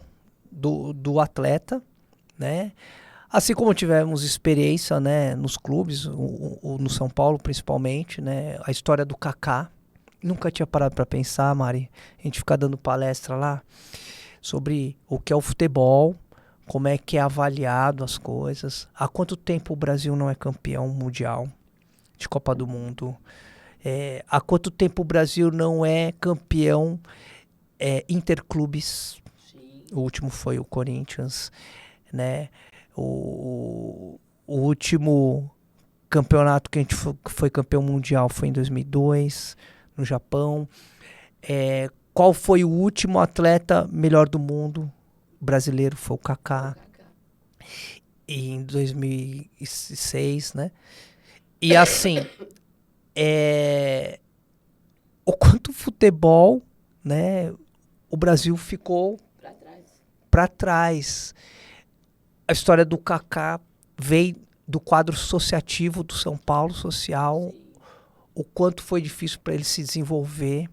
do atleta, né? Assim como tivemos experiência, né, nos clubes, no São Paulo principalmente, né? A história do Kaká. Nunca tinha parado para pensar, Mari. A gente fica dando palestra lá sobre o que é o futebol, como é que é avaliado as coisas. Há quanto tempo o Brasil não é campeão mundial de Copa do Mundo? Há quanto tempo o Brasil não é campeão interclubes? Sim. O último foi o Corinthians, né? O último campeonato que a gente foi campeão mundial foi em 2002, no Japão. Qual foi o último atleta melhor do mundo brasileiro? Foi o Kaká. Em 2006, né? E assim, o quanto o futebol, né, o Brasil ficou para trás. A história do Kaká veio do quadro associativo do São Paulo Social. Sim. O quanto foi difícil para ele se desenvolver,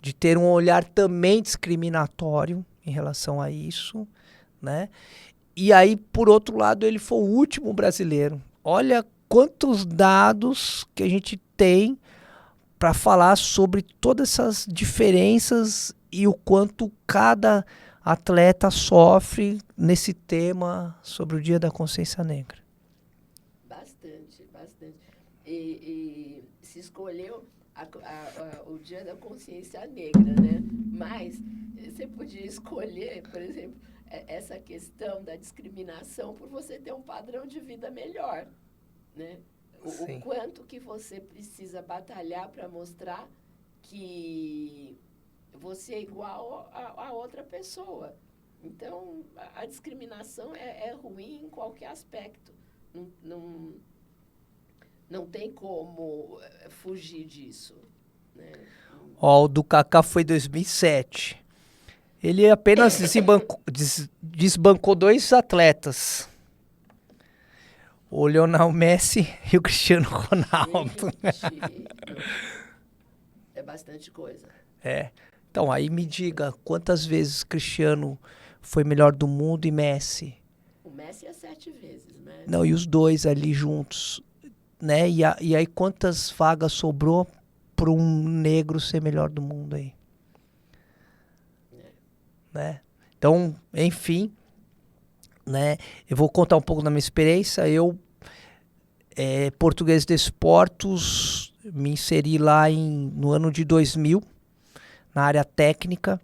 de ter um olhar também discriminatório em relação a isso, né? E aí, por outro lado, ele foi o último brasileiro. Olha quantos dados que a gente tem para falar sobre todas essas diferenças e o quanto cada atleta sofre nesse tema sobre o Dia da Consciência Negra. Bastante, bastante. E se escolheu o Dia da Consciência Negra, né? Mas você podia escolher, por exemplo, essa questão da discriminação por você ter um padrão de vida melhor, né? O quanto que você precisa batalhar para mostrar que você é igual a outra pessoa. Então, a discriminação é ruim em qualquer aspecto. Não tem como fugir disso, né? O do Kaká foi 2007. Ele apenas desbancou 2 atletas. O Lionel Messi e o Cristiano Ronaldo. É bastante coisa. Então, aí me diga, quantas vezes Cristiano foi melhor do mundo e Messi? O Messi é 7 vezes, né? Não, e os dois ali juntos, né? E aí quantas vagas sobrou para um negro ser melhor do mundo aí? Né? Então, enfim, né? Eu vou contar um pouco da minha experiência. Eu, português de esportes, me inseri lá no ano de 2000, na área técnica,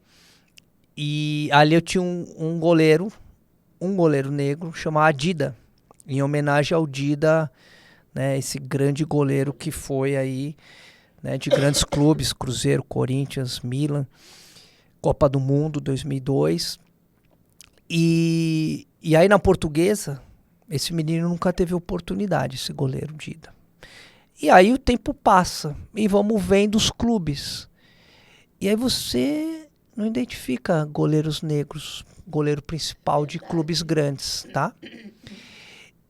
e ali eu tinha um goleiro negro chamado Dida, em homenagem ao Dida, né, esse grande goleiro que foi aí, né, de grandes clubes, Cruzeiro, Corinthians, Milan, Copa do Mundo 2002. E aí na Portuguesa, esse menino nunca teve oportunidade, esse goleiro Dida. E aí o tempo passa e vamos vendo os clubes. E aí você não identifica goleiros negros, goleiro principal de clubes grandes, tá?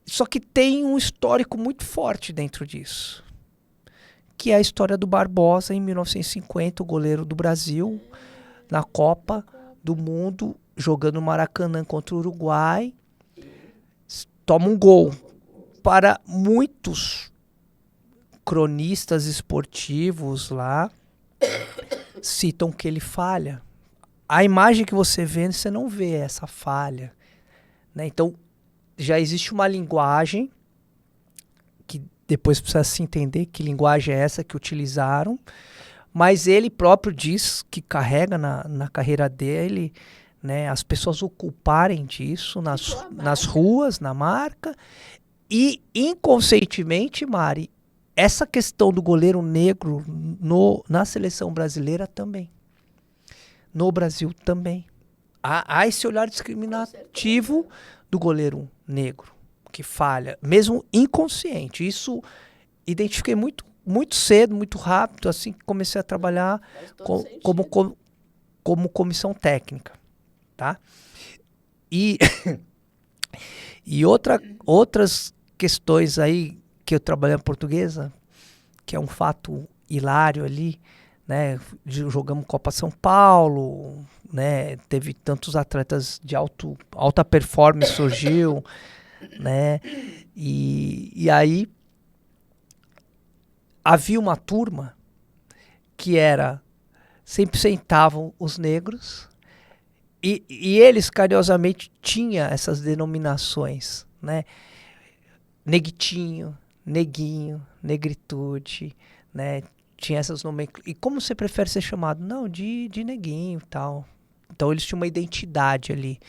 Só que tem um histórico muito forte dentro disso, que é a história do Barbosa em 1950, o goleiro do Brasil, na Copa do Mundo, jogando no Maracanã contra o Uruguai, toma um gol. Para muitos cronistas esportivos lá, citam que ele falha. A imagem que você vê, você não vê essa falha, né? Então, já existe uma linguagem que depois precisa se entender que linguagem é essa que utilizaram, mas ele próprio diz que carrega na carreira dele, né, as pessoas ocuparem disso nas ruas, na marca, e inconscientemente, Mari, essa questão do goleiro negro na seleção brasileira também. No Brasil também. Há esse olhar discriminativo do goleiro negro, que falha, mesmo inconsciente. Isso identifiquei muito cedo, muito rápido, assim que comecei a trabalhar como comissão técnica. Tá? E outras questões aí que eu trabalhei na Portuguesa, que é um fato hilário ali, né? Jogamos Copa São Paulo, né? Teve tantos atletas de alta performance surgiu, né? E aí havia uma turma que sempre sentavam os negros e eles carinhosamente tinham essas denominações, né? Neguitinho, neguinho, negritude, né? Tinha essas nomenclaturas. E como você prefere ser chamado? Não, de neguinho e tal. Então eles tinham uma identidade ali.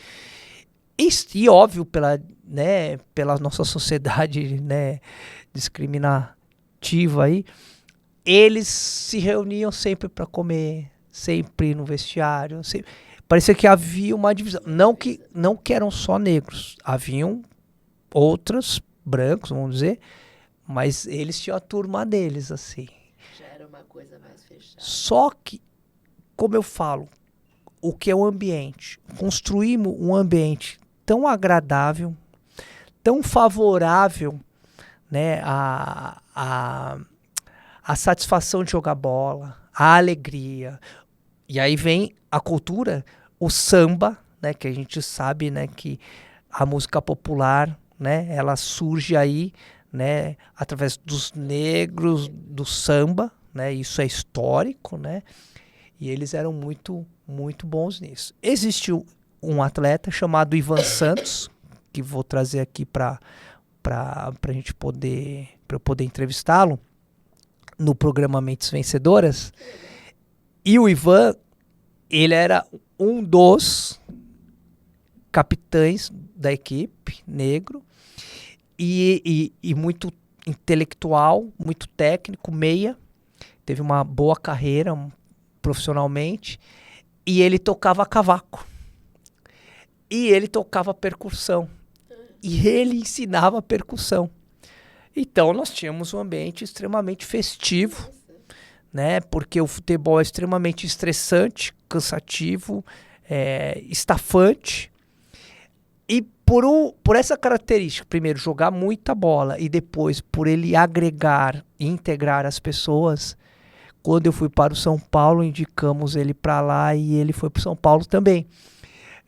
E óbvio, pela nossa sociedade, né, discriminativa aí, eles se reuniam sempre para comer, sempre no vestiário. Parecia que havia uma divisão. Não que eram só negros. Haviam outros brancos, vamos dizer, mas eles tinham a turma deles, assim. Já era uma coisa mais fechada. Só que, como eu falo, o que é o ambiente? Construímos um ambiente tão agradável, tão favorável, né, a satisfação de jogar bola, a alegria. E aí vem a cultura, o samba, né, que a gente sabe, né, que a música popular, né, ela surge aí, né, através dos negros, do samba, né, isso é histórico, né, e eles eram muito, muito bons nisso. Existiu um atleta chamado Ivan Santos, que vou trazer aqui para a gente poder, para eu poder entrevistá-lo no programa Mentes Vencedoras. E o Ivan, ele era um dos capitães da equipe, negro, e muito intelectual, muito técnico, meia, teve uma boa carreira profissionalmente, e ele tocava cavaco, e ele tocava percussão, e ele ensinava percussão. Então nós tínhamos um ambiente extremamente festivo, né? Porque o futebol é extremamente estressante, cansativo, estafante. E por essa característica, primeiro, jogar muita bola e depois, por ele agregar e integrar as pessoas, quando eu fui para o São Paulo, indicamos ele para lá e ele foi para o São Paulo também.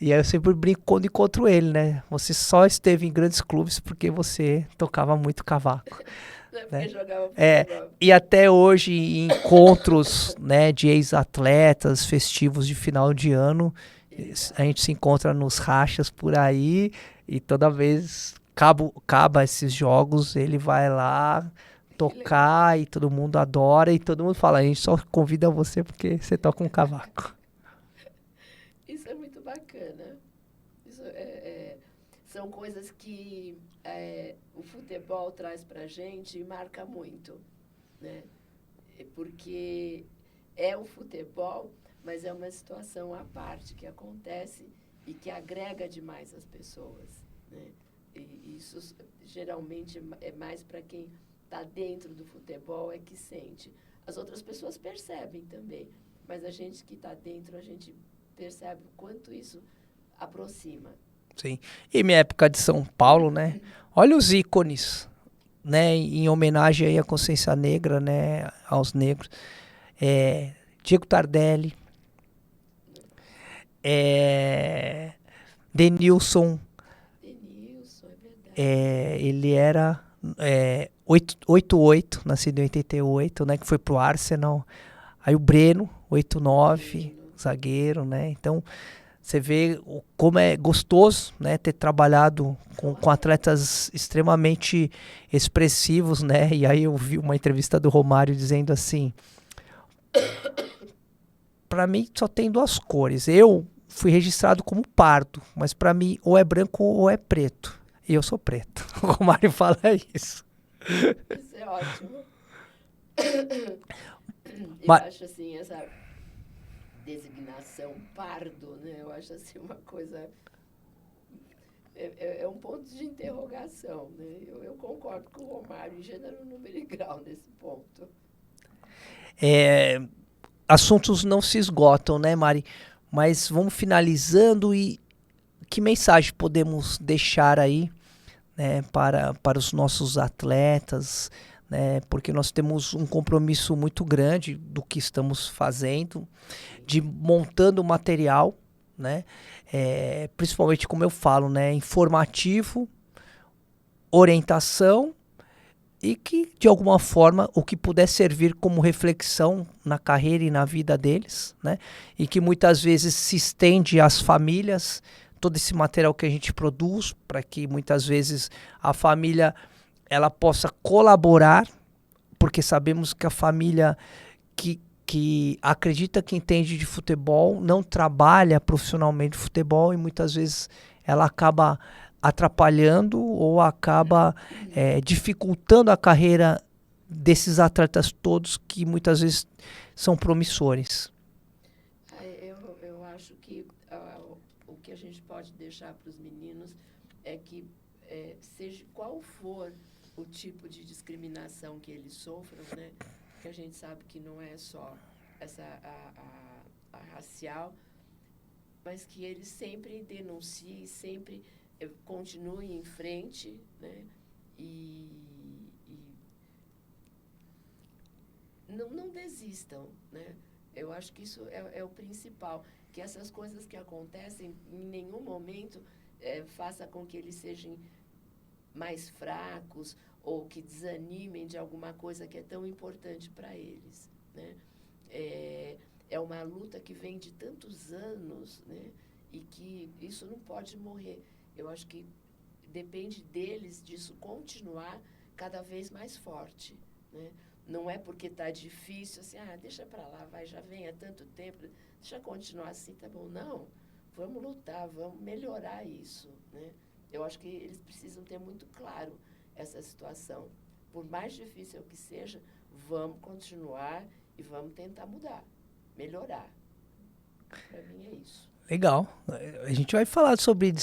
E aí eu sempre brinco quando encontro ele, né? Você só esteve em grandes clubes porque você tocava muito cavaco. Não é porque jogava futebol. E até hoje, em encontros, né, de ex-atletas, festivos de final de ano, a gente se encontra nos rachas por aí e toda vez acaba esses jogos, ele vai lá tocar e todo mundo adora e todo mundo fala, a gente só convida você porque você toca um cavaco. Isso é muito bacana. São coisas que o futebol traz para a gente e marca muito, né? Porque é o futebol, mas é uma situação à parte que acontece e que agrega demais as pessoas, né? E isso geralmente é mais para quem está dentro do futebol é que sente. As outras pessoas percebem também, mas a gente que está dentro, a gente percebe o quanto isso aproxima. Sim. E minha época de São Paulo, né? Olha os ícones, né? Em homenagem aí à consciência negra, né? Aos negros. Diego Tardelli, Denilson, Denilson, é verdade. ele era 88, nascido em 88, né? Que foi pro Arsenal. Aí o Breno, 89, zagueiro, né? Então, você vê como é gostoso, né, ter trabalhado com atletas extremamente expressivos, né? E aí eu vi uma entrevista do Romário dizendo assim: para mim só tem duas cores. Eu fui registrado como pardo, mas para mim ou é branco ou é preto. E eu sou preto. O Romário fala isso. Isso é ótimo. Eu Mas- acho assim, essa designação pardo, né? Eu acho assim uma coisa... É um ponto de interrogação, né? Eu concordo com o Romário, em gênero, número e grau nesse ponto. Assuntos não se esgotam, né, Mari? Mas vamos finalizando e que mensagem podemos deixar aí, né, para os nossos atletas, né? Porque nós temos um compromisso muito grande do que estamos fazendo, de montando material, né? Principalmente, como eu falo, né, informativo, orientação e que, de alguma forma, o que puder servir como reflexão na carreira e na vida deles, né? E que muitas vezes se estende às famílias, todo esse material que a gente produz, para que muitas vezes a família ela possa colaborar, porque sabemos que a família que acredita que entende de futebol não trabalha profissionalmente de futebol e muitas vezes ela acaba atrapalhando ou acaba dificultando a carreira desses atletas todos que muitas vezes são promissores. Eu acho que o que a gente pode deixar para os meninos é que, seja qual for o tipo de discriminação que eles sofram, né? Que a gente sabe que não é só a racial, mas que eles sempre denunciem, sempre continuem em frente, né? E não desistam, né? Eu acho que isso é o principal, que essas coisas que acontecem em nenhum momento faça com que eles sejam mais fracos ou que desanimem de alguma coisa que é tão importante para eles, né? É uma luta que vem de tantos anos, né? E que isso não pode morrer. Eu acho que depende deles disso continuar cada vez mais forte, né? Não é porque está difícil, assim, deixa para lá, já vem há tanto tempo, deixa continuar assim, tá bom. Não, vamos lutar, vamos melhorar isso, né? Eu acho que eles precisam ter muito claro essa situação. Por mais difícil que seja, vamos continuar e vamos tentar mudar, melhorar. Para mim é isso. Legal. A gente vai falar sobre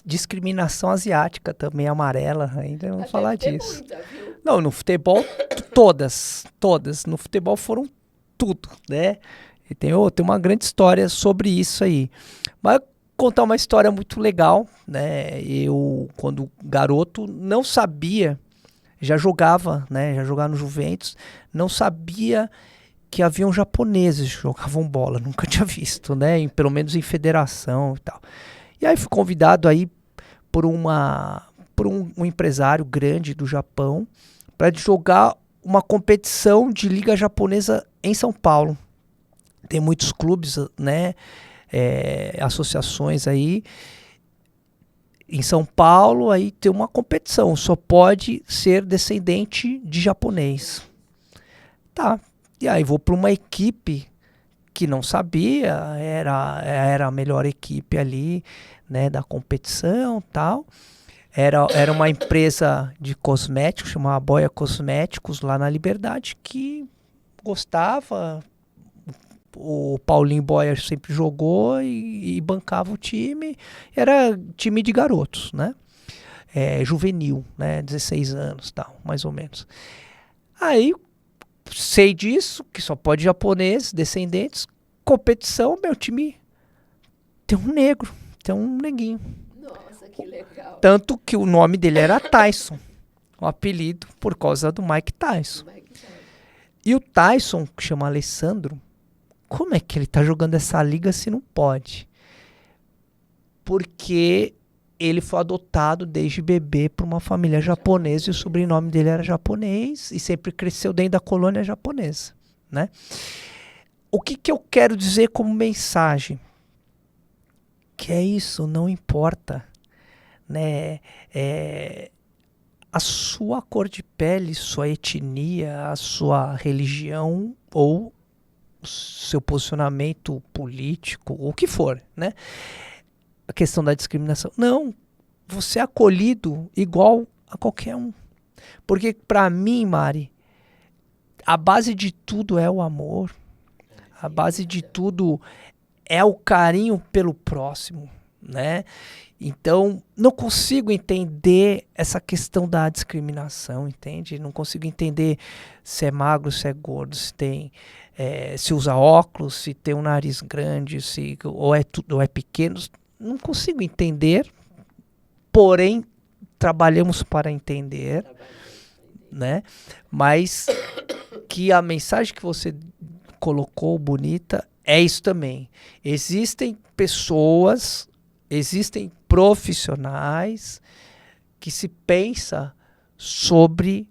discriminação asiática também, amarela, ainda vamos falar disso. Muita, viu? Não, no futebol, todas. No futebol foram tudo, né? E tem uma grande história sobre isso aí. Mas contar uma história muito legal, né? Eu, quando garoto, não sabia, já jogava no Juventus, não sabia que haviam japoneses que jogavam bola, nunca tinha visto, né? Pelo menos em federação e tal. E aí fui convidado aí por um empresário grande do Japão para jogar uma competição de liga japonesa em São Paulo. Tem muitos clubes, né? Associações aí em São Paulo, aí tem uma competição, só pode ser descendente de japonês. Tá, e aí vou para uma equipe que não sabia, era a melhor equipe ali, né, da competição, tal. Era uma empresa de cosméticos, chamava Boia Cosméticos, lá na Liberdade, que gostava, o Paulinho Boyer sempre jogou e bancava o time. Era time de garotos, né? Juvenil, né? 16 anos, tal, mais ou menos. Aí, sei disso, que só pode japoneses, descendentes. Competição, meu time tem um negro, tem um neguinho. Nossa, que legal. Tanto que o nome dele era Tyson, o apelido por causa do Mike Tyson. E o Tyson, que chama Alessandro, como é que ele tá jogando essa liga se não pode? Porque ele foi adotado desde bebê por uma família japonesa e o sobrenome dele era japonês e sempre cresceu dentro da colônia japonesa, né? O que eu quero dizer como mensagem? Que é isso, não importa, né? A sua cor de pele, sua etnia, a sua religião ou o seu posicionamento político, o que for, né? A questão da discriminação. Não, você é acolhido igual a qualquer um. Porque para mim, Mari, a base de tudo é o amor. A base de tudo é o carinho pelo próximo, né? Então, não consigo entender essa questão da discriminação, entende? Não consigo entender se é magro, se é gordo, se usa óculos, se tem um nariz grande, ou é pequeno. Não consigo entender, porém, trabalhamos para entender, né? Mas que a mensagem que você colocou bonita é isso também. Existem pessoas, existem profissionais que se pensa sobre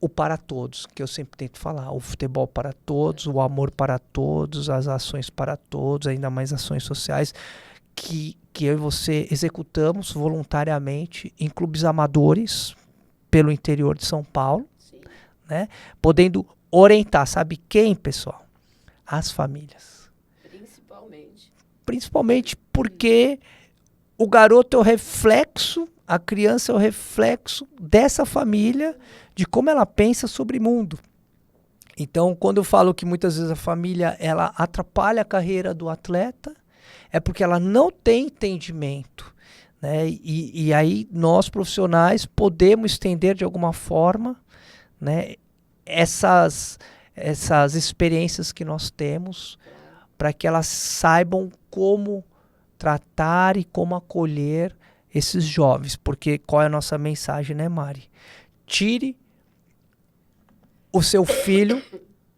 o para todos, que eu sempre tento falar, o futebol para todos, o amor para todos, as ações para todos, ainda mais ações sociais, que eu e você executamos voluntariamente em clubes amadores pelo interior de São Paulo, né? Podendo orientar, sabe quem, pessoal? As famílias. Principalmente porque o garoto é o reflexo, a criança é o reflexo dessa família, de como ela pensa sobre o mundo. Então, quando eu falo que muitas vezes a família ela atrapalha a carreira do atleta, é porque ela não tem entendimento, né? E aí nós profissionais podemos estender de alguma forma, né, essas experiências que nós temos para que elas saibam como tratar e como acolher esses jovens. Porque qual é a nossa mensagem, né, Mari? Tire o seu filho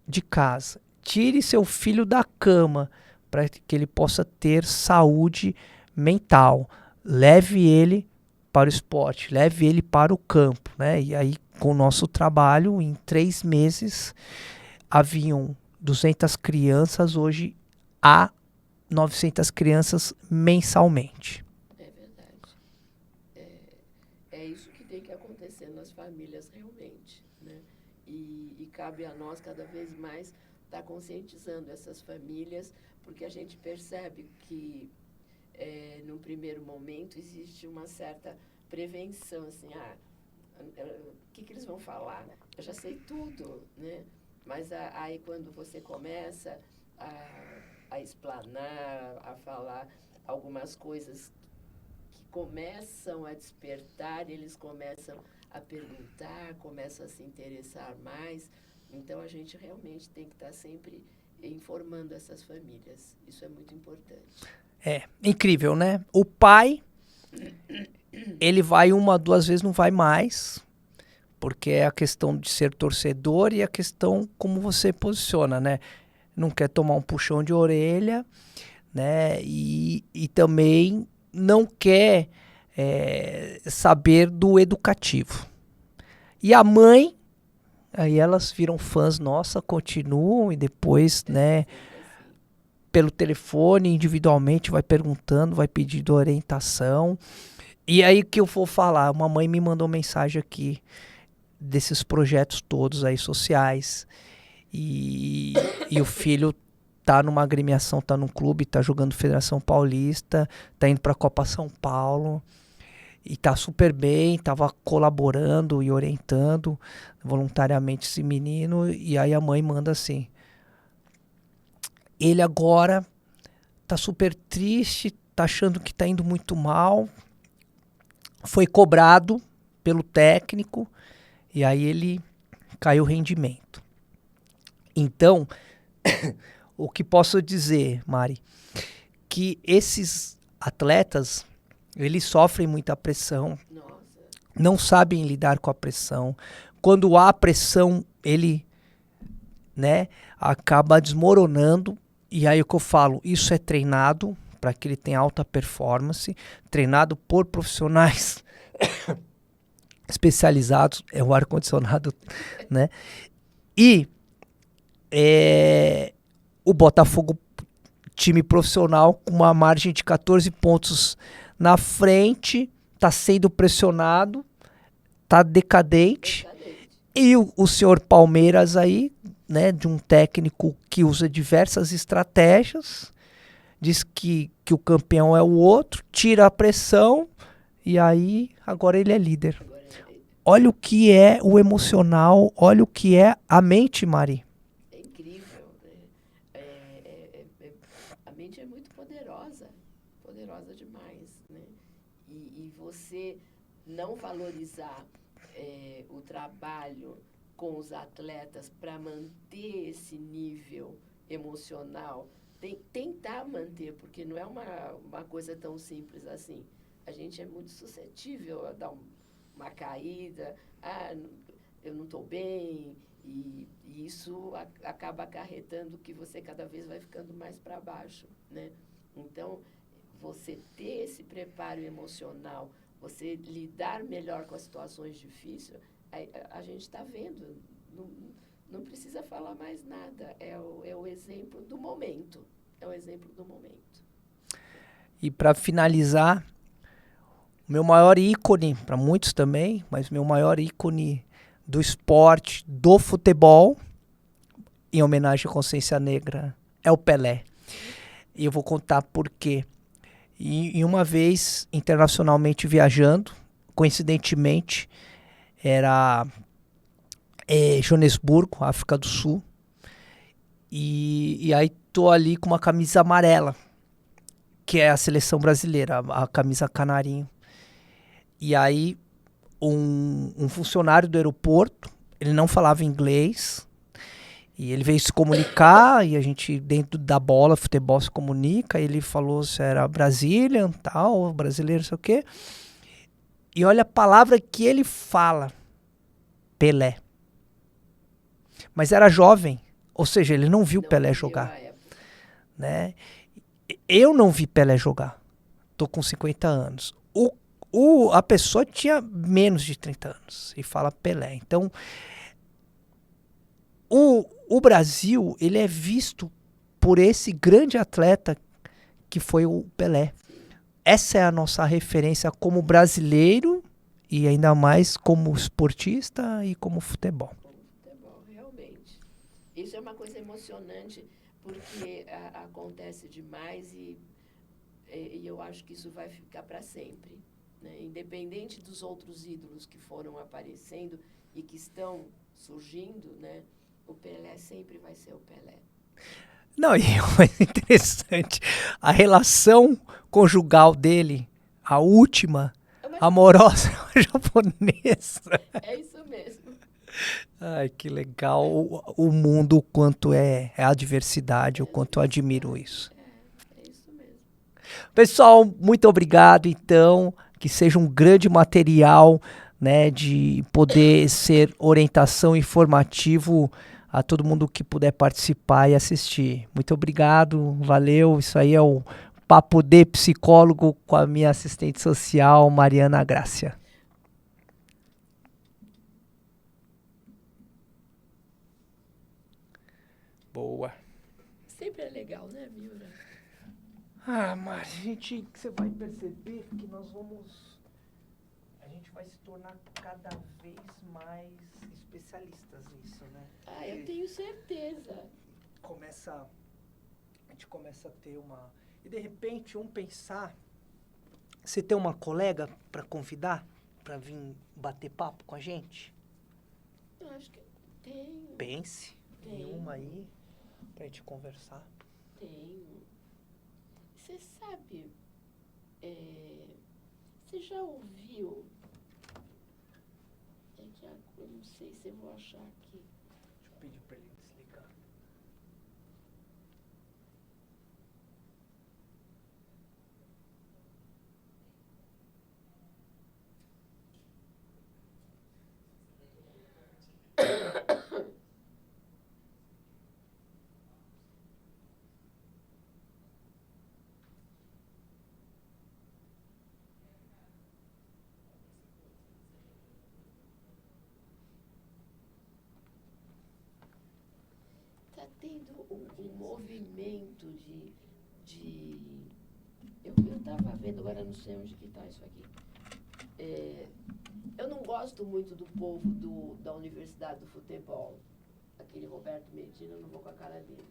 de casa, tire seu filho da cama, para que ele possa ter saúde mental. Leve ele para o esporte, leve ele para o campo, né? E aí, com o nosso trabalho, em 3 meses, haviam 200 crianças, hoje há 900 crianças mensalmente. É verdade. É isso que tem que acontecer nas famílias realmente, né? E cabe a nós, cada vez mais, estar conscientizando essas famílias, porque a gente percebe que, num primeiro momento, existe uma certa prevenção, assim, o que eles vão falar? Eu já sei tudo, né? Mas aí quando você começa a explanar, a falar algumas coisas que começam a despertar, eles começam a perguntar, começam a se interessar mais. Então, a gente realmente tem que estar sempre informando essas famílias. Isso é muito importante. É incrível, né? O pai, ele vai 1, 2 vezes, não vai mais, porque é a questão de ser torcedor e a questão como você posiciona, né? Não quer tomar um puxão de orelha, né? E também não quer saber do educativo. E a mãe, aí elas viram fãs, nossa, continuam e depois, né, pelo telefone, individualmente, vai perguntando, vai pedindo orientação. E aí que eu vou falar, uma mãe me mandou mensagem aqui desses projetos todos aí sociais e o filho tá numa agremiação, tá num clube, tá jogando Federação Paulista, tá indo pra Copa São Paulo e tá super bem, tava colaborando e orientando voluntariamente esse menino, e aí a mãe manda assim: ele agora tá super triste, tá achando que tá indo muito mal. Foi cobrado pelo técnico e aí ele caiu o rendimento. Então, o que posso dizer, Mari, que esses atletas, eles sofrem muita pressão, Nossa. não sabem lidar com a pressão. Quando há pressão, ele, né, acaba desmoronando. E aí o que eu falo, isso é treinado para que ele tenha alta performance, treinado por profissionais especializados, é o ar-condicionado, né? E o Botafogo, time profissional, com uma margem de 14 pontos na frente, está sendo pressionado, está decadente. E o senhor Palmeiras aí, né, de um técnico que usa diversas estratégias, diz que o campeão é o outro, tira a pressão e aí agora ele é líder. Olha o que é o emocional, olha o que é a mente, Mari. É incrível, né? A mente é muito poderosa, poderosa demais, né? E você não valorizar o trabalho com os atletas para manter esse nível emocional, tentar manter, porque não é uma coisa tão simples assim. A gente é muito suscetível a dar uma caída, eu não estou bem, e isso acaba acarretando que você cada vez vai ficando mais para baixo, né? Então, você ter esse preparo emocional, você lidar melhor com as situações difíceis, a gente está vendo, não precisa falar mais nada, é o exemplo do momento, é o exemplo do momento. E para finalizar, o meu maior ícone, para muitos também, mas meu maior ícone do esporte, do futebol, em homenagem à consciência negra, é o Pelé. E eu vou contar por quê. E uma vez, internacionalmente viajando, coincidentemente, era Joanesburgo, África do Sul. E aí tô ali com uma camisa amarela, que é a seleção brasileira, a camisa canarinho. E aí um funcionário do aeroporto, ele não falava inglês, e ele veio se comunicar, e a gente dentro da bola, futebol, se comunica, e ele falou se era Brazilian, tal, brasileiro, sei o quê. E olha a palavra que ele fala, Pelé. Mas era jovem, ou seja, ele não viu Pelé jogar, né? Eu não vi Pelé jogar, tô com 50 anos. A pessoa tinha menos de 30 anos e fala Pelé. Então, o Brasil, ele é visto por esse grande atleta que foi o Pelé. Essa é a nossa referência como brasileiro e ainda mais como esportista e como futebol. Como futebol, realmente. Isso é uma coisa emocionante, porque acontece demais e eu acho que isso vai ficar para sempre, né? Independente dos outros ídolos que foram aparecendo e que estão surgindo, né? O Pelé sempre vai ser o Pelé. Não, e é interessante, a relação conjugal dele, a última, amorosa, japonesa. É isso mesmo. Ai, que legal. O mundo, o quanto é a diversidade, o quanto eu admiro isso. É isso mesmo. Pessoal, muito obrigado, então. Que seja um grande material, né, de poder ser orientação informativo a todo mundo que puder participar e assistir. Muito obrigado, valeu. Isso aí é o Papo de Psicólogo com a minha assistente social, Mariana Grácia. Boa. Sempre é legal, né, Miura? Mas você vai perceber que a gente vai se tornar cada vez mais especialistas nisso, né? Eu tenho certeza. A gente começa a ter e de repente pensar, você tem uma colega para convidar, para vir bater papo com a gente? Eu acho que tenho. Pense em uma aí, pra gente conversar. Tenho. Você sabe, você já ouviu? É que eu não sei se eu vou achar aqui. Deixa eu pedir para ele desligar. Está tendo um movimento eu estava vendo, agora não sei onde que está isso aqui. Eu não gosto muito do povo da Universidade do Futebol. Aquele Roberto Medina, eu não vou com a cara dele.